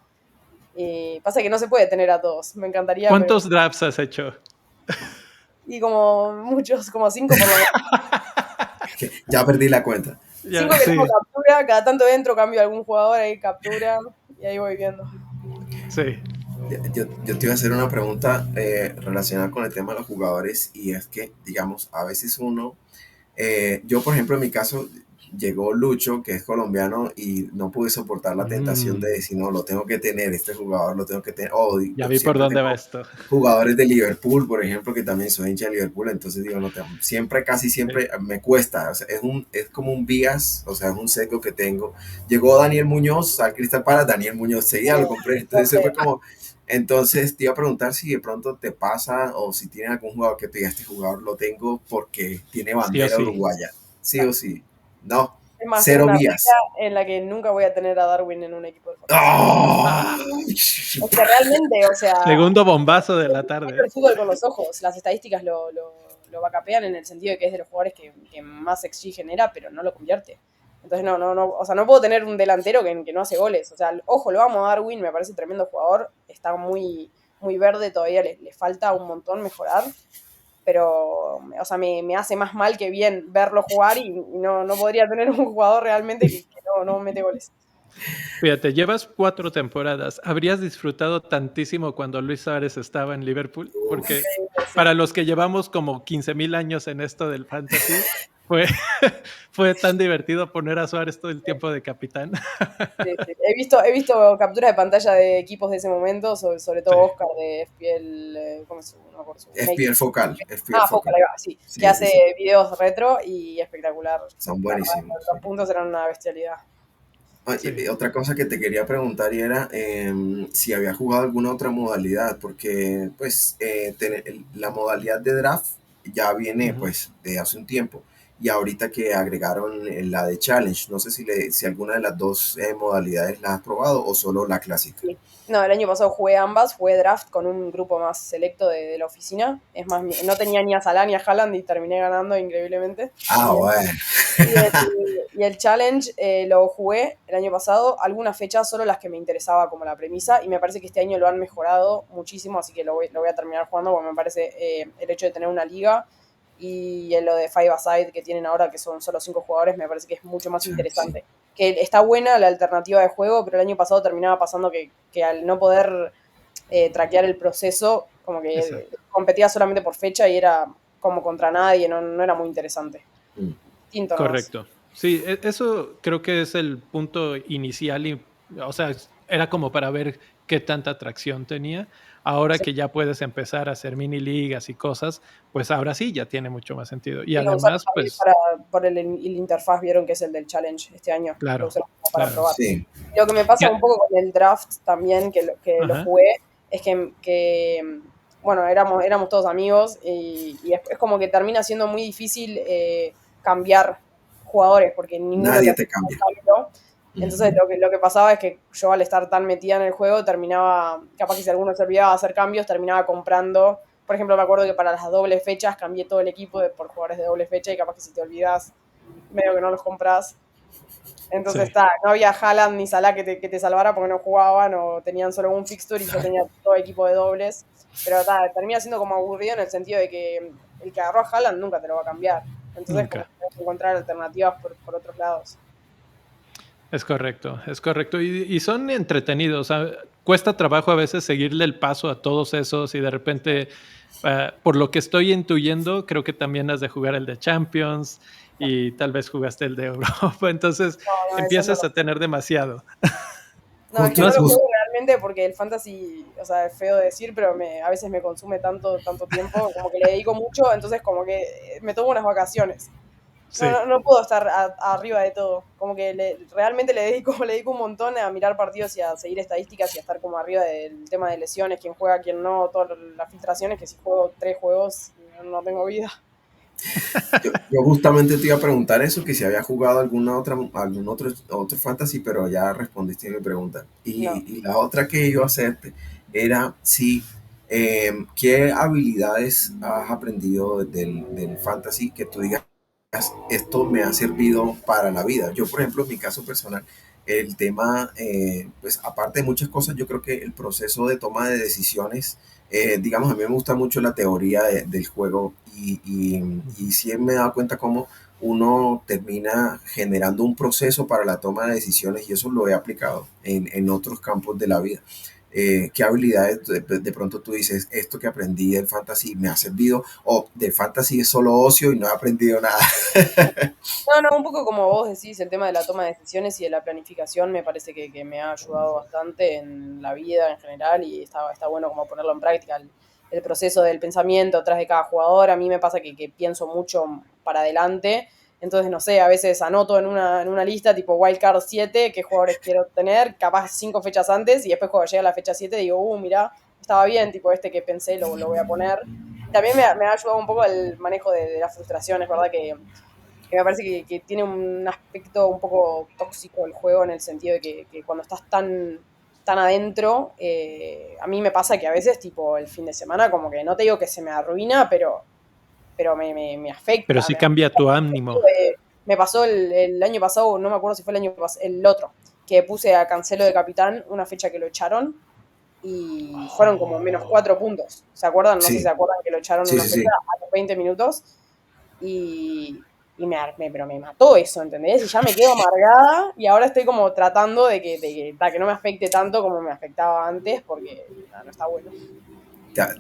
Y pasa que no se puede tener a todos, me encantaría. ¿Cuántos drafts has hecho? Y como muchos, como 5 por lo menos. Ya perdí la cuenta. 5 que tengo captura, cada tanto entro, cambio a algún jugador, ahí captura y ahí voy viendo. Sí. Yo te iba a hacer una pregunta relacionada con el tema de los jugadores, y es que, digamos, a veces uno, yo por ejemplo en mi caso, llegó Lucho, que es colombiano, y no pude soportar la tentación de decir, no, lo tengo que tener, este jugador lo tengo que tener. Ya vi por dónde va esto. Jugadores de Liverpool, por ejemplo, que también soy hincha de Liverpool, entonces digo, no, casi siempre me cuesta, o sea, es como un bias, o sea, es un sesgo que tengo. Llegó Daniel Muñoz al Crystal Palace, Daniel Muñoz seguía, lo compré, entonces fue como, entonces te iba a preguntar si de pronto te pasa o si tienes algún jugador que te diga, este jugador lo tengo porque tiene bandera uruguaya, sí o sí. No, es más, cero una vías. En la que nunca voy a tener a Darwin en un equipo de fútbol. ¡Oh! Es que realmente, o sea... Segundo bombazo de la tarde. El fútbol con los ojos, las estadísticas lo bacapean en el sentido de que es de los jugadores que más XG genera, pero no lo convierte. Entonces o sea, no puedo tener un delantero que no hace goles. O sea, ojo, lo amo a Darwin, me parece tremendo jugador, está muy verde, todavía le falta un montón mejorar, pero, o sea, me hace más mal que bien verlo jugar y no podría tener un jugador realmente que no mete goles. Fíjate, llevas 4 temporadas. ¿Habrías disfrutado tantísimo cuando Luis Suárez estaba en Liverpool? Porque para los que llevamos como 15,000 años en esto del fantasy, fue tan divertido poner a Suárez todo el tiempo de capitán. Sí. He visto capturas de pantalla de equipos de ese momento, sobre todo Oscar de FPL, ¿cómo se llama? FPL Focal. Focal, ahí va, sí. Que hace videos retro y espectacular. Son buenísimos. Los puntos eran una bestialidad. Sí. Otra cosa que te quería preguntar y era si había jugado alguna otra modalidad, porque pues la modalidad de draft ya viene Ujú. pues de hace un tiempo y ahorita que agregaron la de challenge, no sé si alguna de las dos modalidades la has probado o solo la clásica. Sí. No, el año pasado jugué ambas, jugué draft con un grupo más selecto de la oficina. Es más, no tenía ni a Salah ni a Haaland y terminé ganando increíblemente. Ah, bueno. Y el challenge lo jugué el año pasado, algunas fechas, solo las que me interesaba como la premisa, y me parece que este año lo han mejorado muchísimo, así que lo voy a terminar jugando porque me parece el hecho de tener una liga y lo de Five Aside que tienen ahora, que son solo 5 jugadores, me parece que es mucho más Sí. interesante. Que está buena la alternativa de juego, pero el año pasado terminaba pasando que al no poder traquear el proceso, como que Exacto. competía solamente por fecha y era como contra nadie, no era muy interesante. Mm. Distinto nomás. Correcto. Sí, eso creo que es el punto inicial y, o sea, era como para ver qué tanta atracción tenía. Ahora Sí. que ya puedes empezar a hacer mini ligas y cosas, pues ahora sí ya tiene mucho más sentido. Y Sí, lo usaron además, también pues, por el interfaz, vieron que es el del challenge este año. Lo claro, usaron como para claro. probar. Sí. Lo que me pasa un Ya, poco con el draft también, que lo ajá, jugué, es bueno, éramos todos amigos y es como que termina siendo muy difícil cambiar jugadores porque ninguno te Nadie hace te cambia. el cambio. Entonces Ujú. lo que pasaba es que yo al estar tan metida en el juego terminaba, capaz que si alguno se olvidaba de hacer cambios, terminaba comprando. Por ejemplo, me acuerdo que para las dobles fechas cambié todo el equipo por jugadores de doble fecha y capaz que si te olvidas, medio que no los compras. Entonces sí. no había Haaland ni Salah que te salvara porque no jugaban o tenían solo un fixture y yo tenía todo equipo de dobles. Pero termina siendo como aburrido en el sentido de que el que agarró a Haaland nunca te lo va a cambiar. Entonces como que Nunca. tenés que encontrar alternativas por otros lados. Es correcto, es correcto. Y son entretenidos. O sea, cuesta trabajo a veces seguirle el paso a todos esos y de repente, por lo que estoy intuyendo, creo que también has de jugar el de Champions y tal vez jugaste el de Europa. Entonces No, no, esos no empiezas a tener demasiado. No, es que Justo, No no has lo jugado. juego realmente porque el fantasy, o sea, es feo de decir, pero a veces me consume tanto tiempo, como que le dedico mucho, entonces como que me tomo unas vacaciones. Sí, No puedo estar arriba de todo. Como que realmente le dedico un montón a mirar partidos y a seguir estadísticas y a estar como arriba del tema de lesiones, quién juega, quién no, todas las filtraciones, que si juego 3 juegos no tengo vida. yo justamente te iba a preguntar eso, que si había jugado algún otro fantasy, pero ya respondiste mi pregunta. No. Y la otra que iba a hacerte era si, ¿qué habilidades has aprendido del fantasy que tú digas, esto me ha servido para la vida? Yo, por ejemplo, en mi caso personal, el tema, pues aparte de muchas cosas, yo creo que el proceso de toma de decisiones, digamos, a mí me gusta mucho la teoría del juego y sí me he dado cuenta cómo uno termina generando un proceso para la toma de decisiones y eso lo he aplicado en otros campos de la vida. ¿Qué habilidades de pronto tú dices, esto que aprendí del fantasy me ha servido o del fantasy es solo ocio y no he aprendido nada? No, un poco como vos decís, el tema de la toma de decisiones y de la planificación me parece que me ha ayudado bastante en la vida en general y está bueno como ponerlo en práctica. El proceso del pensamiento atrás de cada jugador, a mí me pasa que pienso mucho para adelante, entonces no sé, a veces anoto en una lista tipo Wildcard 7 qué jugadores quiero tener, capaz 5 fechas antes y después cuando llega la fecha 7 digo, mirá, estaba bien, tipo este que pensé lo voy a poner. Y también me ha ayudado un poco el manejo de las frustraciones, ¿verdad? Que me parece que tiene un aspecto un poco tóxico el juego en el sentido de que cuando estás tan adentro, a mí me pasa que a veces, tipo, el fin de semana, como que no te digo que se me arruina, pero me pero afecta. sí cambia tu ánimo. Me pasó el año pasado, no me acuerdo si fue el año pasado, el otro, que puse a Cancelo de capitán una fecha que lo echaron y fueron como -4 puntos. ¿Se acuerdan? No sé si se Sí, acuerdan que lo echaron sí, una sí, fecha sí. a los 20 minutos y pero me mató eso, ¿entendés? Y ya me quedo amargada y ahora estoy como tratando de que no me afecte tanto como me afectaba antes porque no está bueno.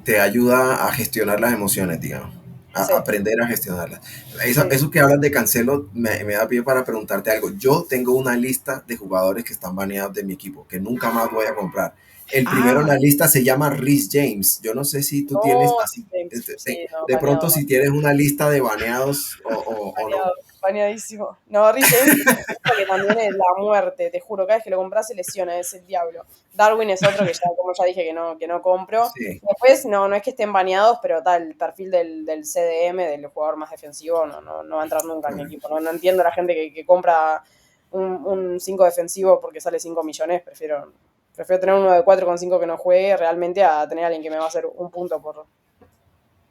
Te ayuda a gestionar las emociones, digamos, a Sí, aprender a gestionarlas. sí. Eso que hablas de Cancelo me da pie para preguntarte algo. Yo tengo una lista de jugadores que están baneados de mi equipo, que nunca más voy a comprar. El primero en Ah, la lista se llama Rhys James. Yo no sé si tú tienes No, así, sí, no, de pronto baneado, si tienes una lista de baneados o no. baneado. Bañadísimo. No, Rhys James que también es la muerte, te juro, cada vez que lo compras se lesiona, es el diablo. Darwin es otro que ya, como ya dije, que no compro. Sí. Después, no es que estén baneados, pero el perfil del CDM, del jugador más defensivo, no va a entrar nunca en mi equipo. No entiendo a la gente que compra un 5 defensivo porque sale 5 millones, prefiero tener uno de 4,5 que no juegue realmente a tener a alguien que me va a hacer un punto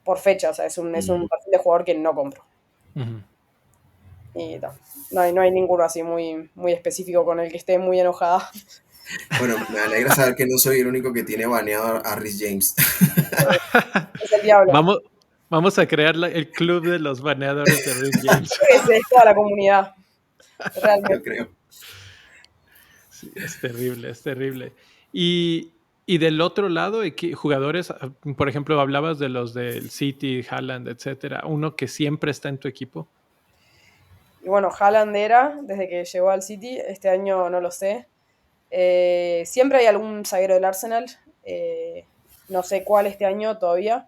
por fecha. O sea, es un perfil de jugador que no compro. Ujú. Y no hay ninguno así muy, muy específico con el que esté muy enojada. Bueno, me alegra saber que no soy el único que tiene baneado a Rhys James. Es el diablo. Vamos a crear el club de los baneadores de Rhys James. Es toda la comunidad. Yo Realmente. creo. Sí, es terrible, es terrible. Y del otro lado, jugadores, por ejemplo, hablabas de los del City, Haaland, etcétera, uno que siempre está en tu equipo. Y bueno, Haaland era desde que llegó al City, este año no lo sé. Siempre hay algún zaguero del Arsenal, no sé cuál este año todavía,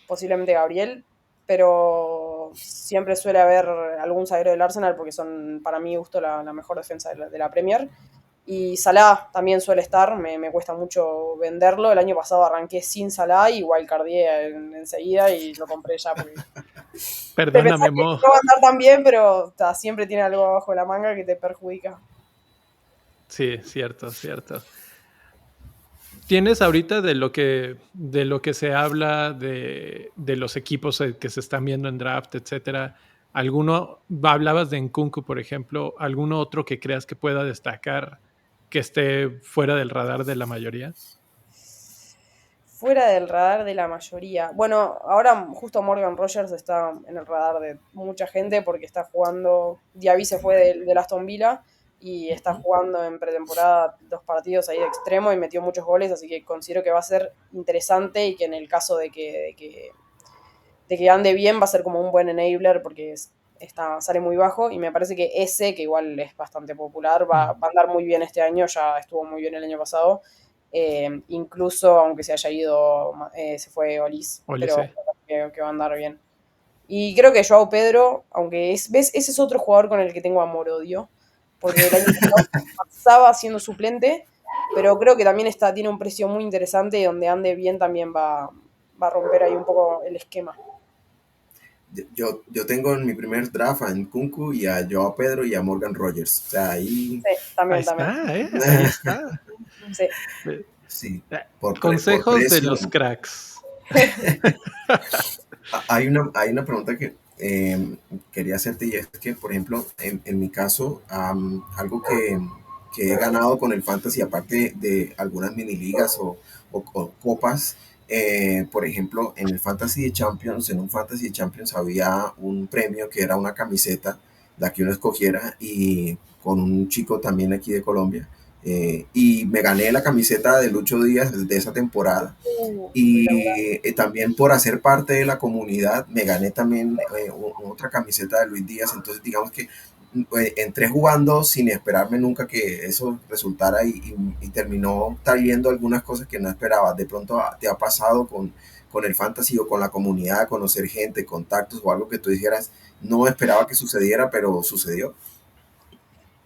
posiblemente Gabriel, pero siempre suele haber algún zaguero del Arsenal porque son, para mi gusto, la mejor defensa de la Premier. Y Salah también suele estar, me cuesta mucho venderlo. El año pasado arranqué sin Salah y wildcardé enseguida y lo compré ya porque te pensás Perdóname, que Mo. no va a andar tan bien, pero siempre tiene algo abajo de la manga que te perjudica. Sí, cierto, cierto. ¿Tienes ahorita de lo que se habla de los equipos que se están viendo en draft, etcétera? Hablabas de Nkunku, por ejemplo, alguno otro que creas que pueda destacar que esté fuera del radar de la mayoría? Fuera del radar de la mayoría. Bueno, ahora justo Morgan Rogers está en el radar de mucha gente porque está jugando. Diaby se fue del Aston Villa y está jugando en pretemporada 2 partidos ahí de extremo y metió muchos goles, así que considero que va a ser interesante y que en el caso de que ande bien va a ser como un buen enabler porque sale muy bajo y me parece que ese, que igual es bastante popular, va a andar muy bien este año, ya estuvo muy bien el año pasado. Incluso aunque se haya ido, se fue Olis, pero creo que va a andar bien. Y creo que Joao Pedro, aunque ese es otro jugador con el que tengo amor-odio, porque el año pasado pasaba siendo suplente, pero creo que también tiene un precio muy interesante y donde ande bien también va a romper ahí un poco el esquema. Yo tengo en mi primer draft a Nkunku y a Joao Pedro y a Morgan Rogers. O sea, ahí. Sí, también. Está, ahí está. Sí. Sí, por Consejos de precio. los cracks. Hay una pregunta que quería hacerte y es que, por ejemplo, en mi caso, algo que he ganado con el fantasy, aparte de algunas mini ligas o copas, por ejemplo, en el Fantasy de Champions, en un Fantasy de Champions había un premio que era una camiseta, la que uno escogiera, y con un chico también aquí de Colombia. Y me gané la camiseta de Lucho Díaz de esa temporada. Y también por hacer parte de la comunidad me gané también otra camiseta de Luis Díaz. Entonces digamos que entré jugando sin esperarme nunca que eso resultara y terminó trayendo algunas cosas que no esperaba. De pronto te ha pasado con el fantasy o con la comunidad, conocer gente, contactos o algo que tú dijeras, no esperaba que sucediera, pero sucedió.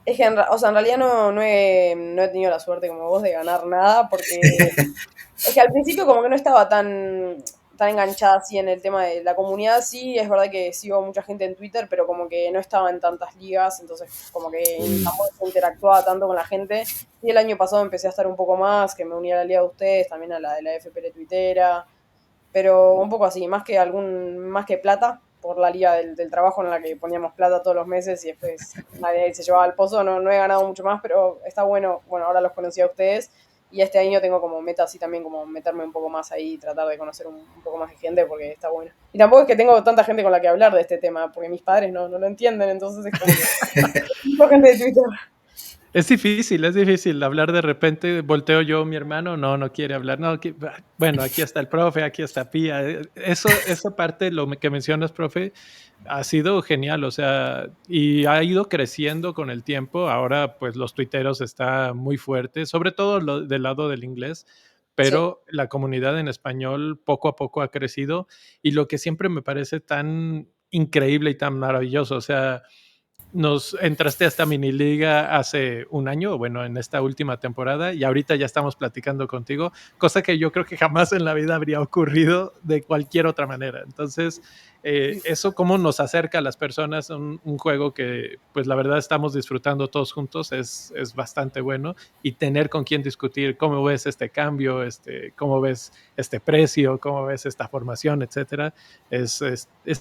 Es que, en realidad no he tenido la suerte como vos de ganar nada, porque es que al principio como que no estaba tan enganchada así en el tema de la comunidad. Sí, es verdad que sigo mucha gente en Twitter, pero como que no estaba en tantas ligas, entonces como que tampoco se interactuaba tanto con la gente. Y el año pasado empecé a estar un poco más, que me uní a la liga de ustedes, también a la de la FPL Twittera, pero un poco así, más que plata, por la liga del trabajo en la que poníamos plata todos los meses y después nadie se llevaba al pozo. No he ganado mucho más, pero está bueno. Bueno, ahora los conocí a ustedes y este año tengo como meta así también como meterme un poco más ahí y tratar de conocer un poco más de gente porque está bueno. Y tampoco es que tengo tanta gente con la que hablar de este tema, porque mis padres no lo entienden, entonces es como mucha gente de Twitter. Es difícil hablar de repente, volteo yo, mi hermano, no quiere hablar, bueno, aquí está el profe, aquí está Pía, esa parte, lo que mencionas, profe, ha sido genial, o sea, y ha ido creciendo con el tiempo, ahora pues los tuiteros está muy fuerte, sobre todo del lado del inglés, pero la comunidad en español poco a poco ha crecido y lo que siempre me parece tan increíble y tan maravilloso. O sea, nos entraste a esta mini liga hace un año, bueno, en esta última temporada, y ahorita ya estamos platicando contigo, cosa que yo creo que jamás en la vida habría ocurrido de cualquier otra manera. Entonces, eso cómo nos acerca a las personas, un juego que pues la verdad estamos disfrutando todos juntos, es bastante bueno, y tener con quién discutir cómo ves este cambio, cómo ves este precio, cómo ves esta formación, etcétera, es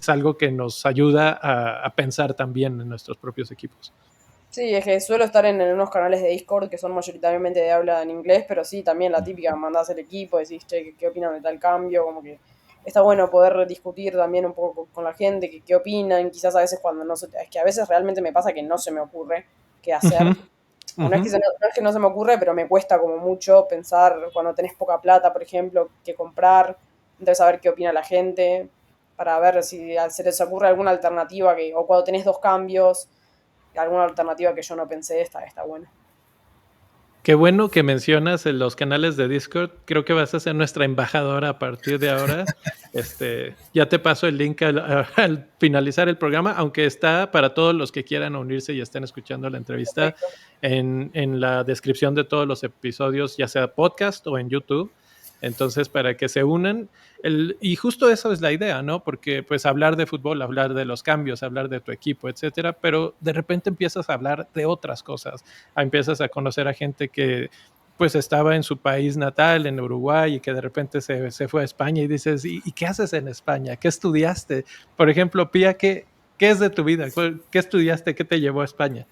algo que nos ayuda a pensar también en nuestros propios equipos. Sí, es que suelo estar en unos canales de Discord que son mayoritariamente de habla en inglés, pero sí, también la típica, mandás el equipo, decís, che, ¿qué opinan de tal cambio? Como que está bueno poder discutir también un poco con la gente, qué opinan, quizás a veces cuando no se... Es que a veces realmente me pasa que no se me ocurre qué hacer. Uh-huh. O no es que no se me ocurre, pero me cuesta como mucho pensar cuando tenés poca plata, por ejemplo, qué comprar, entonces saber qué opina la gente, para ver si se les ocurre alguna alternativa, o cuando tenés dos cambios, alguna alternativa que yo no pensé, está buena. Qué bueno que mencionas en los canales de Discord. Creo que vas a ser nuestra embajadora a partir de ahora. Ya te paso el link al finalizar el programa, aunque está para todos los que quieran unirse y estén escuchando la entrevista Perfecto. en la descripción de todos los episodios, ya sea podcast o en YouTube. Entonces, para que se unan, y justo eso es la idea, ¿no? Porque pues hablar de fútbol, hablar de los cambios, hablar de tu equipo, etcétera, pero de repente empiezas a hablar de otras cosas, empiezas a conocer a gente que pues estaba en su país natal, en Uruguay, y que de repente se fue a España y dices, ¿y qué haces en España? ¿Qué estudiaste? Por ejemplo, Pía, ¿qué es de tu vida? ¿Qué estudiaste? ¿Qué te llevó a España?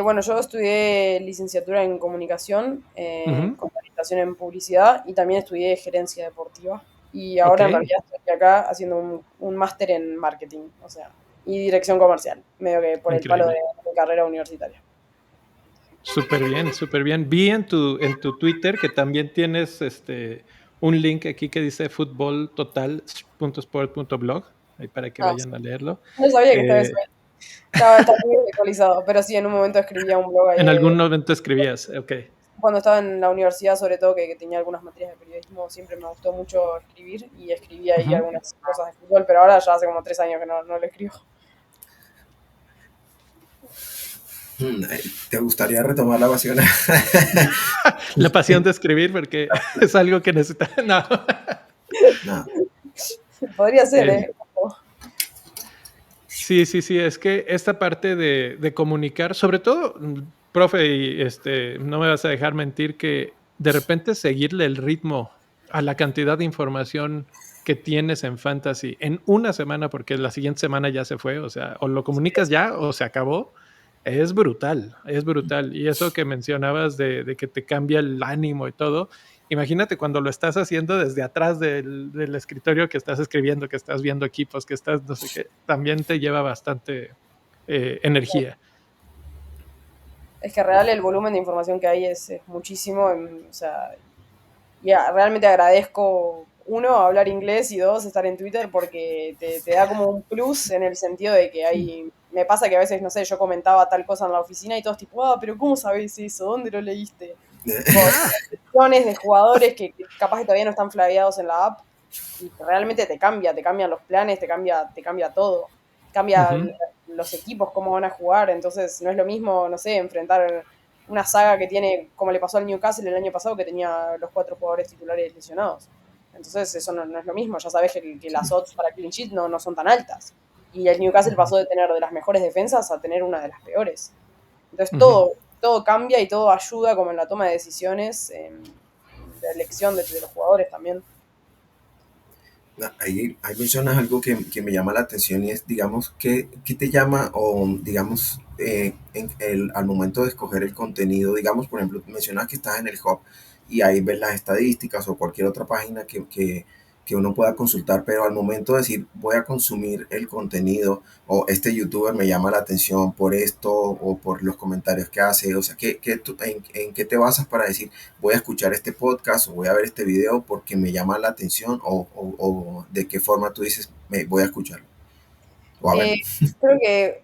Bueno, yo estudié licenciatura en comunicación, Uh-huh. con orientación en publicidad y también estudié gerencia deportiva. Y Ok, ahora en realidad estoy acá haciendo un máster en marketing, o sea, y dirección comercial, medio que por el palo de increíble. carrera universitaria. Súper bien, súper bien. Vi en tu Twitter que también tienes un link aquí que dice futboltotal.sport.blog, ahí para que Ah, vayan a leerlo. no sabía que Eh, estaba muy actualizado, pero sí, en un momento escribía un blog ahí en algún momento escribías, ok. cuando estaba en la universidad, sobre todo que tenía algunas materias de periodismo, siempre me gustó mucho escribir y escribía ahí Uh-huh. algunas cosas de fútbol, pero ahora ya hace como 3 años que no lo escribo. ¿Te gustaría retomar la pasión? La pasión de escribir, porque es algo que necesita. No. No. Podría ser, Eh, ¿eh? sí, sí, sí, es que esta parte de comunicar, sobre todo, profe, y no me vas a dejar mentir que de repente seguirle el ritmo a la cantidad de información que tienes en Fantasy en una semana, porque la siguiente semana ya se fue, o sea, o lo comunicas ya o se acabó, es brutal, es brutal. Y eso que mencionabas de que te cambia el ánimo y todo, imagínate cuando lo estás haciendo desde atrás del escritorio, que estás escribiendo, que estás viendo equipos, que estás no sé qué, también te lleva bastante energía. Es que real el volumen de información que hay es muchísimo, o sea, realmente agradezco, uno, hablar inglés y dos, estar en Twitter porque te da como un plus en el sentido de que me pasa que a veces, no sé, yo comentaba tal cosa en la oficina y todos tipo, pero ¿cómo sabés eso? ¿Dónde lo leíste? Tipo, millones de jugadores que capaz que todavía no están flagueados en la app y que realmente te cambian los planes, te cambia todo. Cambia Uh-huh. los equipos, cómo van a jugar, entonces no es lo mismo, no sé, enfrentar una saga que tiene, como le pasó al Newcastle el año pasado, que tenía los 4 jugadores titulares lesionados. Entonces eso no es lo mismo, ya sabes que las odds para clean sheet no son tan altas. Y el Newcastle pasó de tener de las mejores defensas a tener una de las peores. Entonces Uh-huh. todo cambia y todo ayuda como en la toma de decisiones, de elección de los jugadores también. Ahí mencionas algo que me llama la atención y es, digamos, ¿qué te llama o, digamos, al momento de escoger el contenido? Digamos, por ejemplo, mencionas que estás en el hub y ahí ves las estadísticas o cualquier otra página que uno pueda consultar, pero al momento de decir, voy a consumir el contenido o este youtuber me llama la atención por esto o por los comentarios que hace, o sea, ¿en qué te basas para decir, voy a escuchar este podcast o voy a ver este video porque me llama la atención o de qué forma tú dices, voy a escucharlo o a Eh, verlo? Creo que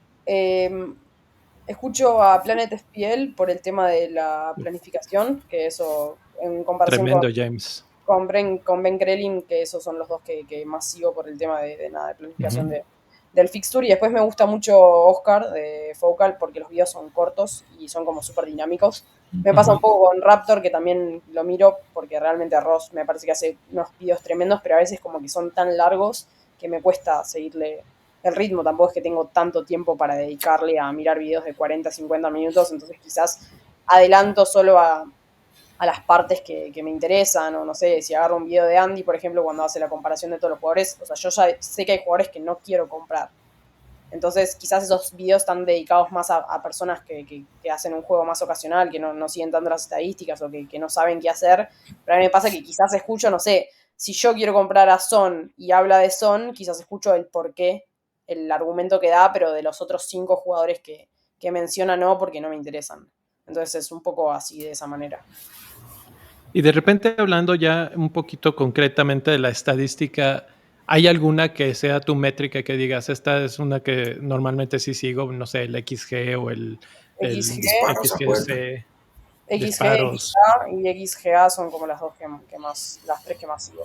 escucho a Planet FPL por el tema de la planificación, que eso en comparación Tremendo, James. con Ben Krelin, que esos son los dos que más sigo por el tema de nada, de planificación Uh-huh. del fixture. Y después me gusta mucho Oscar de Focal porque los videos son cortos y son como súper dinámicos. Me pasa un poco con Raptor, que también lo miro porque realmente Ross me parece que hace unos videos tremendos, pero a veces como que son tan largos que me cuesta seguirle el ritmo. Tampoco es que tengo tanto tiempo para dedicarle a mirar videos de 40, 50 minutos, entonces quizás adelanto solo a las partes que me interesan, o no sé, si agarro un video de Andy, por ejemplo, cuando hace la comparación de todos los jugadores, o sea, yo ya sé que hay jugadores que no quiero comprar. Entonces, quizás esos videos están dedicados más a personas que hacen un juego más ocasional, que no siguen tanto las estadísticas o que no saben qué hacer. Pero a mí me pasa que quizás escucho, no sé, si yo quiero comprar a Son y habla de Son, quizás escucho el por qué, el argumento que da, pero de los otros 5 jugadores que menciona no, porque no me interesan. Entonces es un poco así, de esa manera. Y de repente, hablando ya un poquito concretamente de la estadística, ¿hay alguna que sea tu métrica que digas, esta es una que normalmente sí sigo, no sé, el XG o el XG, Disparos a puerta. XGC, XG, disparos? XA y XGA son como las dos que más, las 3 que más sigo.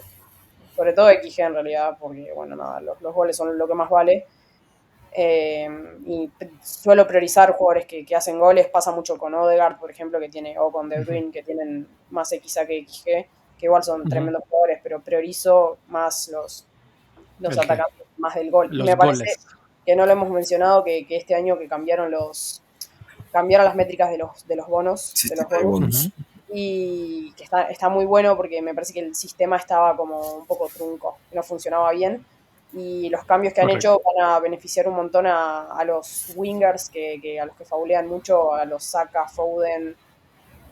Sobre todo XG en realidad, porque bueno, nada, los goles son lo que más vale. Y suelo priorizar jugadores que hacen goles. Pasa mucho con Odegaard, por ejemplo, que tiene, o con De Bruyne, que tienen más XA que XG, que igual son tremendos jugadores, pero priorizo más los atacantes, más del gol. Y Los me parece goles. que no lo hemos mencionado, que este año que cambiaron las métricas de los bonos, de los Sistema de bonus, bonus. y que está muy bueno porque me parece que el sistema estaba como un poco trunco, no funcionaba bien. Y los cambios que han Correcto. hecho van a beneficiar un montón a los wingers, que a los que faulean mucho, a los Saka, Foden.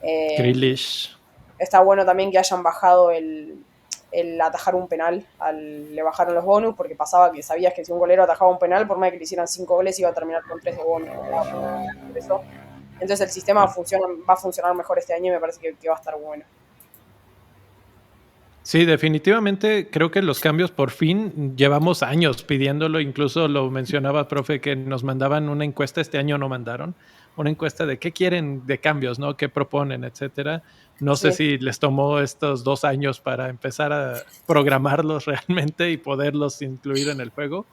Grealish. Está bueno también que hayan bajado el atajar un penal, le bajaron los bonus, porque pasaba que sabías que si un golero atajaba un penal, por más que le hicieran 5 goles, iba a terminar con 3 de bonus. Por eso. Entonces el sistema va a funcionar mejor este año y me parece que va a estar bueno. Sí, definitivamente creo que los cambios por fin llevamos años pidiéndolo, incluso lo mencionaba, profe, que nos mandaban una encuesta, este año no mandaron, una encuesta de qué quieren de cambios, ¿no? ¿Qué proponen, etcétera? No sé Sí. si les tomó estos 2 años para empezar a programarlos realmente y poderlos incluir en el juego.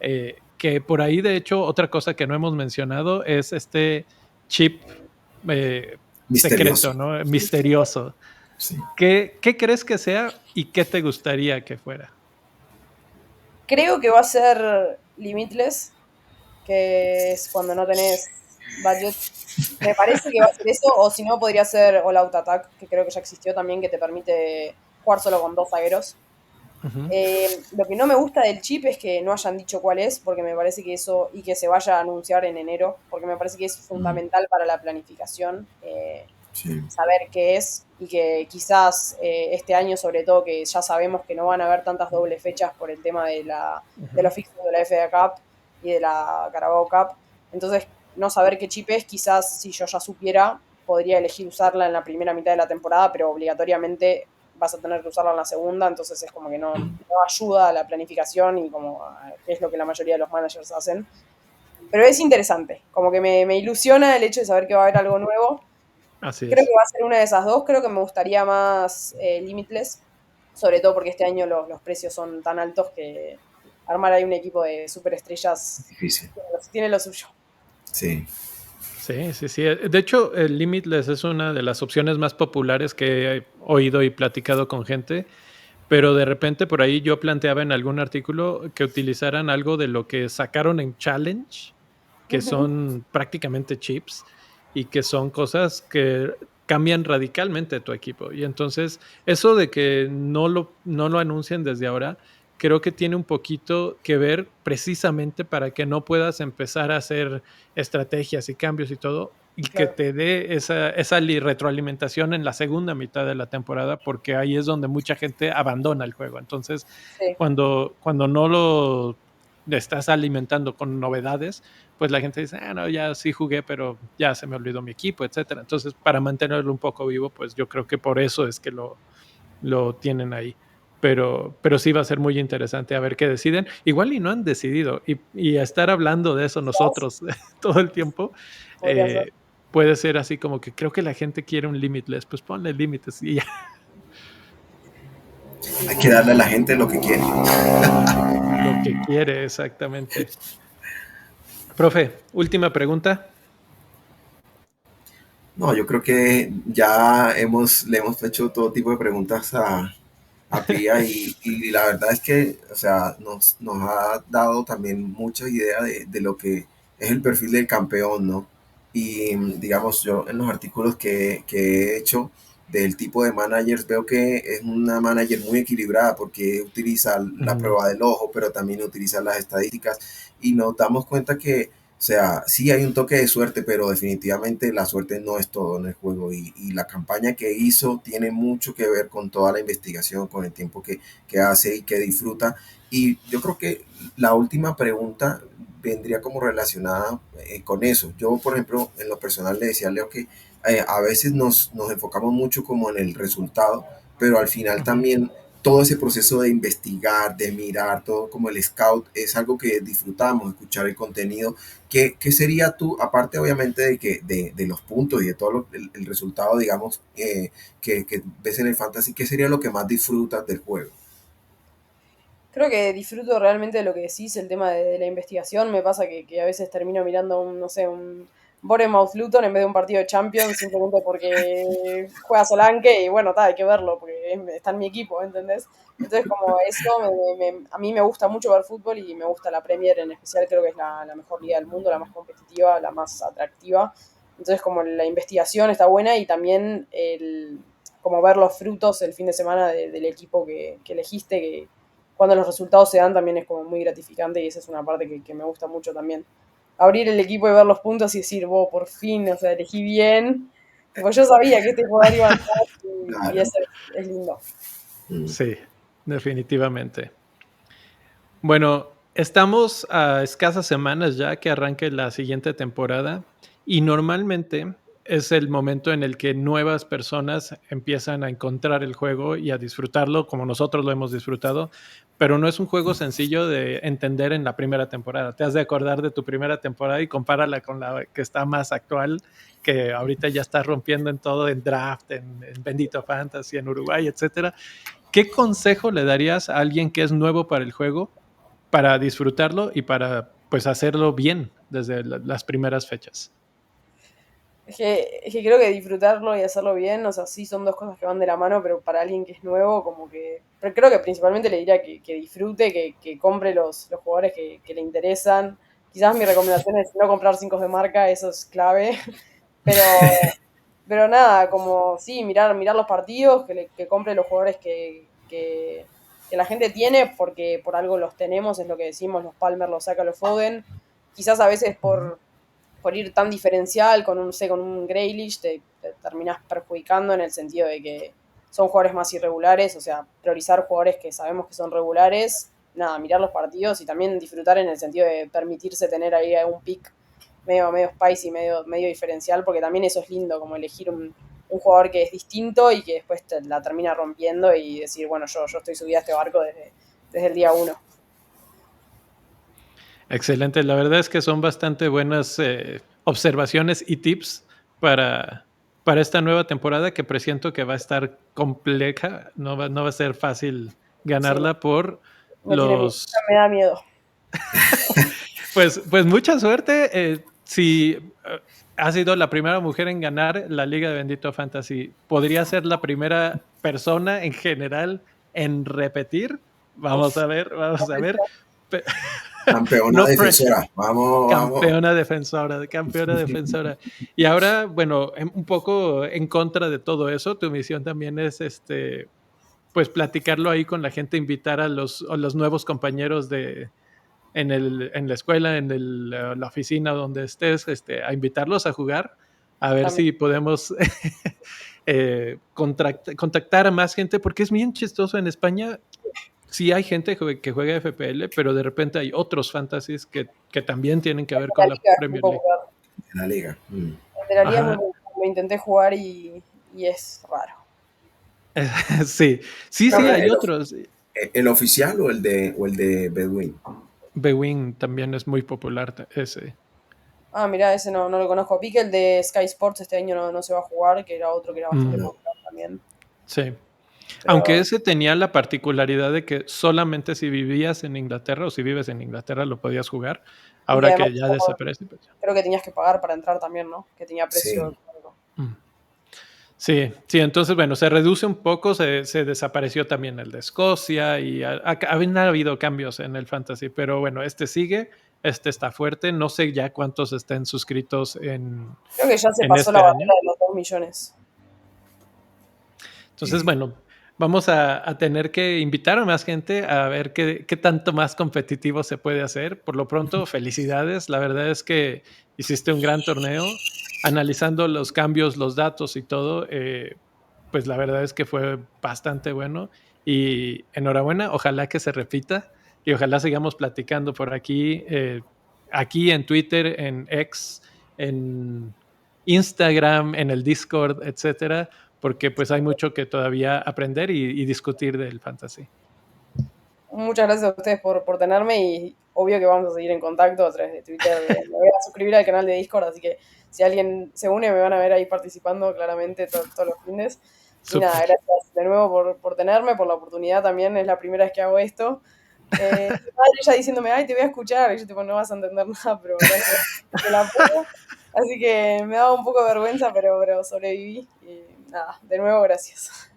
Que por ahí, de hecho, otra cosa que no hemos mencionado es este chip secreto, Misterioso. ¿no? Misterioso. Sí. ¿Qué crees que sea y qué te gustaría que fuera? Creo que va a ser Limitless, que es cuando no tenés budget. Me parece que va a ser eso, o si no, podría ser All Out Attack, que creo que ya existió también, que te permite jugar solo con 2 zagueros. Lo que no me gusta del chip es que no hayan dicho cuál es, porque me parece que eso, y que se vaya a anunciar en enero, porque me parece que es fundamental para la planificación. Sí. Saber qué es, y que quizás este año, sobre todo, que ya sabemos que no van a haber tantas dobles fechas por el tema de los fixos de la FA Cup y de la Carabao Cup. Entonces, no saber qué chip es, quizás si yo ya supiera, podría elegir usarla en la primera mitad de la temporada, pero obligatoriamente vas a tener que usarla en la segunda, entonces es como que no ayuda a la planificación y como es lo que la mayoría de los managers hacen. Pero es interesante, como que me ilusiona el hecho de saber que va a haber algo nuevo. Así Creo es. que va a ser una de esas dos. Creo que me gustaría más Limitless, sobre todo porque este año los precios son tan altos que armar ahí un equipo de superestrellas Difícil. tiene lo suyo. Sí. Sí. De hecho, el Limitless es una de las opciones más populares que he oído y platicado con gente, pero de repente por ahí yo planteaba en algún artículo que utilizaran algo de lo que sacaron en Challenge, que son prácticamente chips y que son cosas que cambian radicalmente tu equipo. Y entonces, eso de que no lo anuncien desde ahora, creo que tiene un poquito que ver precisamente para que no puedas empezar a hacer estrategias y cambios y todo, y que Claro. te dé esa retroalimentación en la segunda mitad de la temporada, porque ahí es donde mucha gente abandona el juego. Entonces, Sí. cuando no lo estás alimentando con novedades, pues la gente dice, no, ya sí jugué, pero ya se me olvidó mi equipo, etcétera. Entonces, para mantenerlo un poco vivo, pues yo creo que por eso es que lo tienen ahí. Pero sí va a ser muy interesante a ver qué deciden. Igual y no han decidido. Y a estar hablando de eso nosotros todo el tiempo, Podría ser. puede ser así como que creo que la gente quiere un Limitless, pues ponle límites y ya. Hay que darle a la gente lo que quiere. Lo que quiere, exactamente. Profe, última pregunta. No, yo creo que ya le hemos hecho todo tipo de preguntas a Pia y la verdad es que, o sea, nos ha dado también mucha idea de lo que es el perfil del campeón, ¿no? Y digamos, yo en los artículos que he hecho del tipo de managers veo que es una manager muy equilibrada porque utiliza la prueba del ojo, pero también utiliza las estadísticas y nos damos cuenta que, o sea, sí hay un toque de suerte, pero definitivamente la suerte no es todo en el juego y la campaña que hizo tiene mucho que ver con toda la investigación, con el tiempo que hace y que disfruta. Y yo creo que la última pregunta vendría como relacionada con eso. Yo, por ejemplo, en lo personal le decía a Leo que a veces nos enfocamos mucho como en el resultado, pero al final también todo ese proceso de investigar, de mirar, todo como el scout, es algo que disfrutamos, escuchar el contenido. ¿Qué sería tú, aparte obviamente de los puntos y de todo el resultado, digamos, que ves en el fantasy, qué sería lo que más disfrutas del juego? Creo que disfruto realmente de lo que decís, el tema de la investigación. Me pasa que a veces termino mirando un, no sé, un Bournemouth Luton en vez de un partido de Champions, simplemente porque juega Solanke y bueno, hay que verlo, porque está en mi equipo, ¿entendés? Entonces, como eso, a mí me gusta mucho ver fútbol y me gusta la Premier en especial, creo que es la mejor liga del mundo, la más competitiva, la más atractiva. Entonces, como la investigación está buena y también como ver los frutos el fin de semana del equipo que elegiste, que cuando los resultados se dan también es como muy gratificante y esa es una parte que me gusta mucho también. Abrir el equipo y ver los puntos y decir, vos, por fin, o sea, elegí bien. Tipo, yo sabía que este jugador iba a entrar y Claro. eso es lindo. Mm. Sí, definitivamente. Bueno, estamos a escasas semanas ya que arranque la siguiente temporada y normalmente es el momento en el que nuevas personas empiezan a encontrar el juego y a disfrutarlo como nosotros lo hemos disfrutado, pero no es un juego sencillo de entender en la primera temporada. Te has de acordar de tu primera temporada y compárala con la que está más actual, que ahorita ya está rompiendo en todo, en draft, en Bendito Fantasy, en Uruguay, etcétera. ¿Qué consejo le darías a alguien que es nuevo para el juego para disfrutarlo y para pues hacerlo bien desde las primeras fechas? Es que creo que disfrutarlo y hacerlo bien, o sea, sí son dos cosas que van de la mano, pero para alguien que es nuevo, como que. Pero creo que principalmente le diría que disfrute, que compre los jugadores que le interesan. Quizás mi recomendación es no comprar 5 de marca, eso es clave. Pero, pero nada, como sí, mirar los partidos, que compre los jugadores que la gente tiene, porque por algo los tenemos, es lo que decimos, los Palmer, los Saka, los Foden. Quizás a veces por ir tan diferencial con un, sé, con un Grealish te terminás perjudicando en el sentido de que son jugadores más irregulares, o sea, priorizar jugadores que sabemos que son regulares, nada, mirar los partidos y también disfrutar en el sentido de permitirse tener ahí un pick medio spicy, medio diferencial, porque también eso es lindo, como elegir un jugador que es distinto y que después te la termina rompiendo y decir, bueno, yo estoy subida a este barco desde el día uno. Excelente, la verdad es que son bastante buenas observaciones y tips para esta nueva temporada que presiento que va a estar compleja, no va a ser fácil Sí, ganarla por me tiene miedo, los... me da miedo. Pues mucha suerte. Si ha sido la primera mujer en ganar la Liga de Bendito Fantasy, ¿podría ser la primera persona en general en repetir? Vamos Uf, a ver, vamos a ver. Campeona No pressure. defensora. Vamos, vamos. Campeona defensora. Y ahora, bueno, un poco en contra de todo eso, tu misión también es pues platicarlo ahí con la gente, invitar a los nuevos compañeros en la escuela, la oficina donde estés, a invitarlos a jugar, a ver también. si podemos contactar a más gente, porque es bien chistoso en España. Sí hay gente que juega FPL, pero de repente hay otros fantasies que también tienen que ver La con la liga es muy Premier League. popular. En la liga. Mm. El de la liga es muy Ajá. popular. Lo intenté jugar y es raro. Sí, sí, No, sí, ¿Cuál es hay otros. el oficial o el de Bedouin? Bewing también es muy popular ese. mirá, ese no lo conozco. Vi que el de Sky Sports este año no se va a jugar, que era otro que era bastante Mm, No. popular también. sí. Aunque ese tenía la particularidad de que solamente si vivías en Inglaterra o si vives en Inglaterra lo podías jugar. Ahora que ya desaparece. Pues. Creo que tenías que pagar para entrar también, ¿no? Que tenía precio. Sí, entonces, bueno, se reduce un poco, se desapareció también el de Escocia y habían habido cambios en el fantasy, pero bueno, este sigue, este está fuerte, no sé ya cuántos estén suscritos en Creo que ya se pasó la barrera de los 2 millones. Entonces, bueno, vamos a tener que invitar a más gente a ver qué tanto más competitivo se puede hacer. Por lo pronto, felicidades, la verdad es que hiciste un gran torneo. Analizando los cambios, los datos y todo, pues la verdad es que fue bastante bueno y enhorabuena, ojalá que se repita y ojalá sigamos platicando por aquí, aquí en Twitter, en X, en Instagram, en el Discord, etcétera, porque pues hay mucho que todavía aprender y discutir del fantasy. Muchas gracias a ustedes por tenerme y obvio que vamos a seguir en contacto a través de Twitter. Me voy a suscribir al canal de Discord, así que si alguien se une me van a ver ahí participando claramente todos los fines. Y nada, gracias de nuevo por tenerme, por la oportunidad también, es la primera vez que hago esto. Mi madre ya diciéndome, ay, te voy a escuchar, y yo tipo, no vas a entender nada, pero gracias, te la pongo. Así que me daba un poco de vergüenza, pero sobreviví. Y nada, de nuevo, gracias.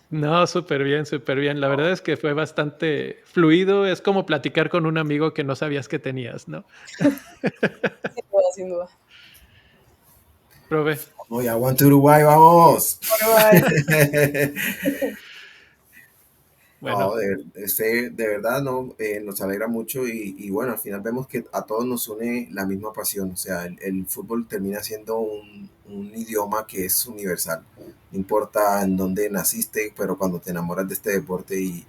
No, súper bien. La verdad es que fue bastante fluido. Es como platicar con un amigo que no sabías que tenías, ¿no? Sin duda. Profe. Oye, aguante Uruguay, vamos. Uruguay. Bueno. No, de verdad no, nos alegra mucho y bueno, al final vemos que a todos nos une la misma pasión, o sea, el fútbol termina siendo un idioma que es universal, no importa en dónde naciste, pero cuando te enamoras de este deporte y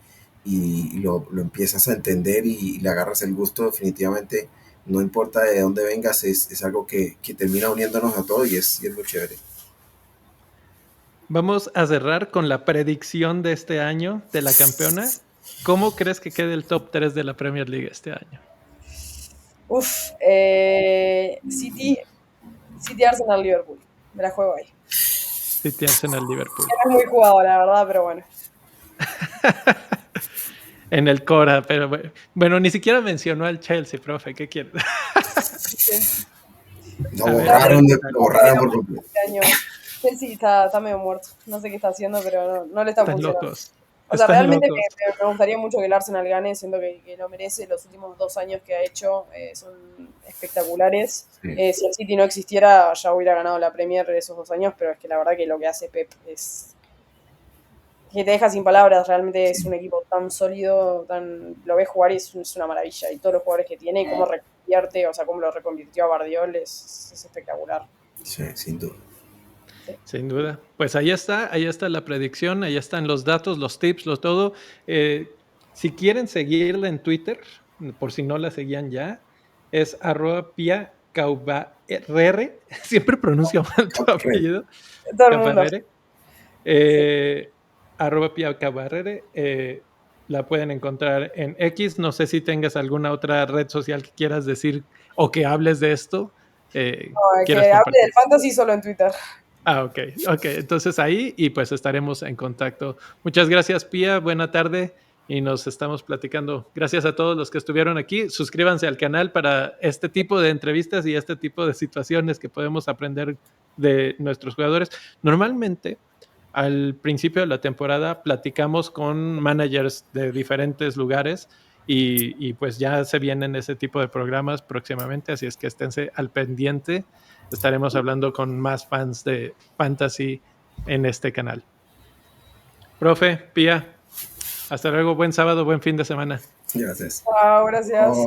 lo empiezas a entender y le agarras el gusto, definitivamente, no importa de dónde vengas, es algo que termina uniéndonos a todos y es muy chévere. Vamos a cerrar con la predicción de este año de la campeona. ¿Cómo crees que quede el top 3 de la Premier League este año? City, Arsenal, Liverpool. Me la juego ahí. City, Arsenal, Liverpool. Es muy jugado, la verdad, pero bueno. En el Cora, pero bueno, ni siquiera mencionó al Chelsea, profe, ¿qué quieres? Lo borraron por completo. Chelsea está medio muerto, no sé qué está haciendo, pero no le está funcionando. Locos. O sea, realmente me gustaría mucho que el Arsenal gane, siento que lo merece. Los últimos 2 años que ha hecho son espectaculares. Sí. Si el City no existiera, ya hubiera ganado la Premier esos 2 años, pero es que la verdad que lo que hace Pep es que te deja sin palabras. Realmente es un equipo tan sólido, lo ves jugar y es una maravilla. Y todos los jugadores que tiene, cómo reconvierte, o sea, cómo lo reconvirtió a Guardiola, es espectacular. Sí, sin duda. Sí. Sin duda. Pues ahí está la predicción, ahí están los datos, los tips, todo. Si quieren seguirla en Twitter, por si no la seguían ya, es @PiaCaubarere. Siempre pronuncio mal tu apellido. Todo el mundo. @PiaCaubarere. La pueden encontrar en X. No sé si tengas alguna otra red social que quieras decir o que hables de esto. Que hable del fantasy solo en Twitter. Ok. Entonces ahí y pues estaremos en contacto. Muchas gracias, Pia. Buena tarde y nos estamos platicando. Gracias a todos los que estuvieron aquí. Suscríbanse al canal para este tipo de entrevistas y este tipo de situaciones que podemos aprender de nuestros jugadores. Normalmente, al principio de la temporada, platicamos con managers de diferentes lugares y pues ya se vienen ese tipo de programas próximamente, así es que esténse al pendiente. Estaremos hablando con más fans de fantasy en este canal. Profe, Pia, hasta luego, buen sábado, buen fin de semana. Gracias. Chao, gracias.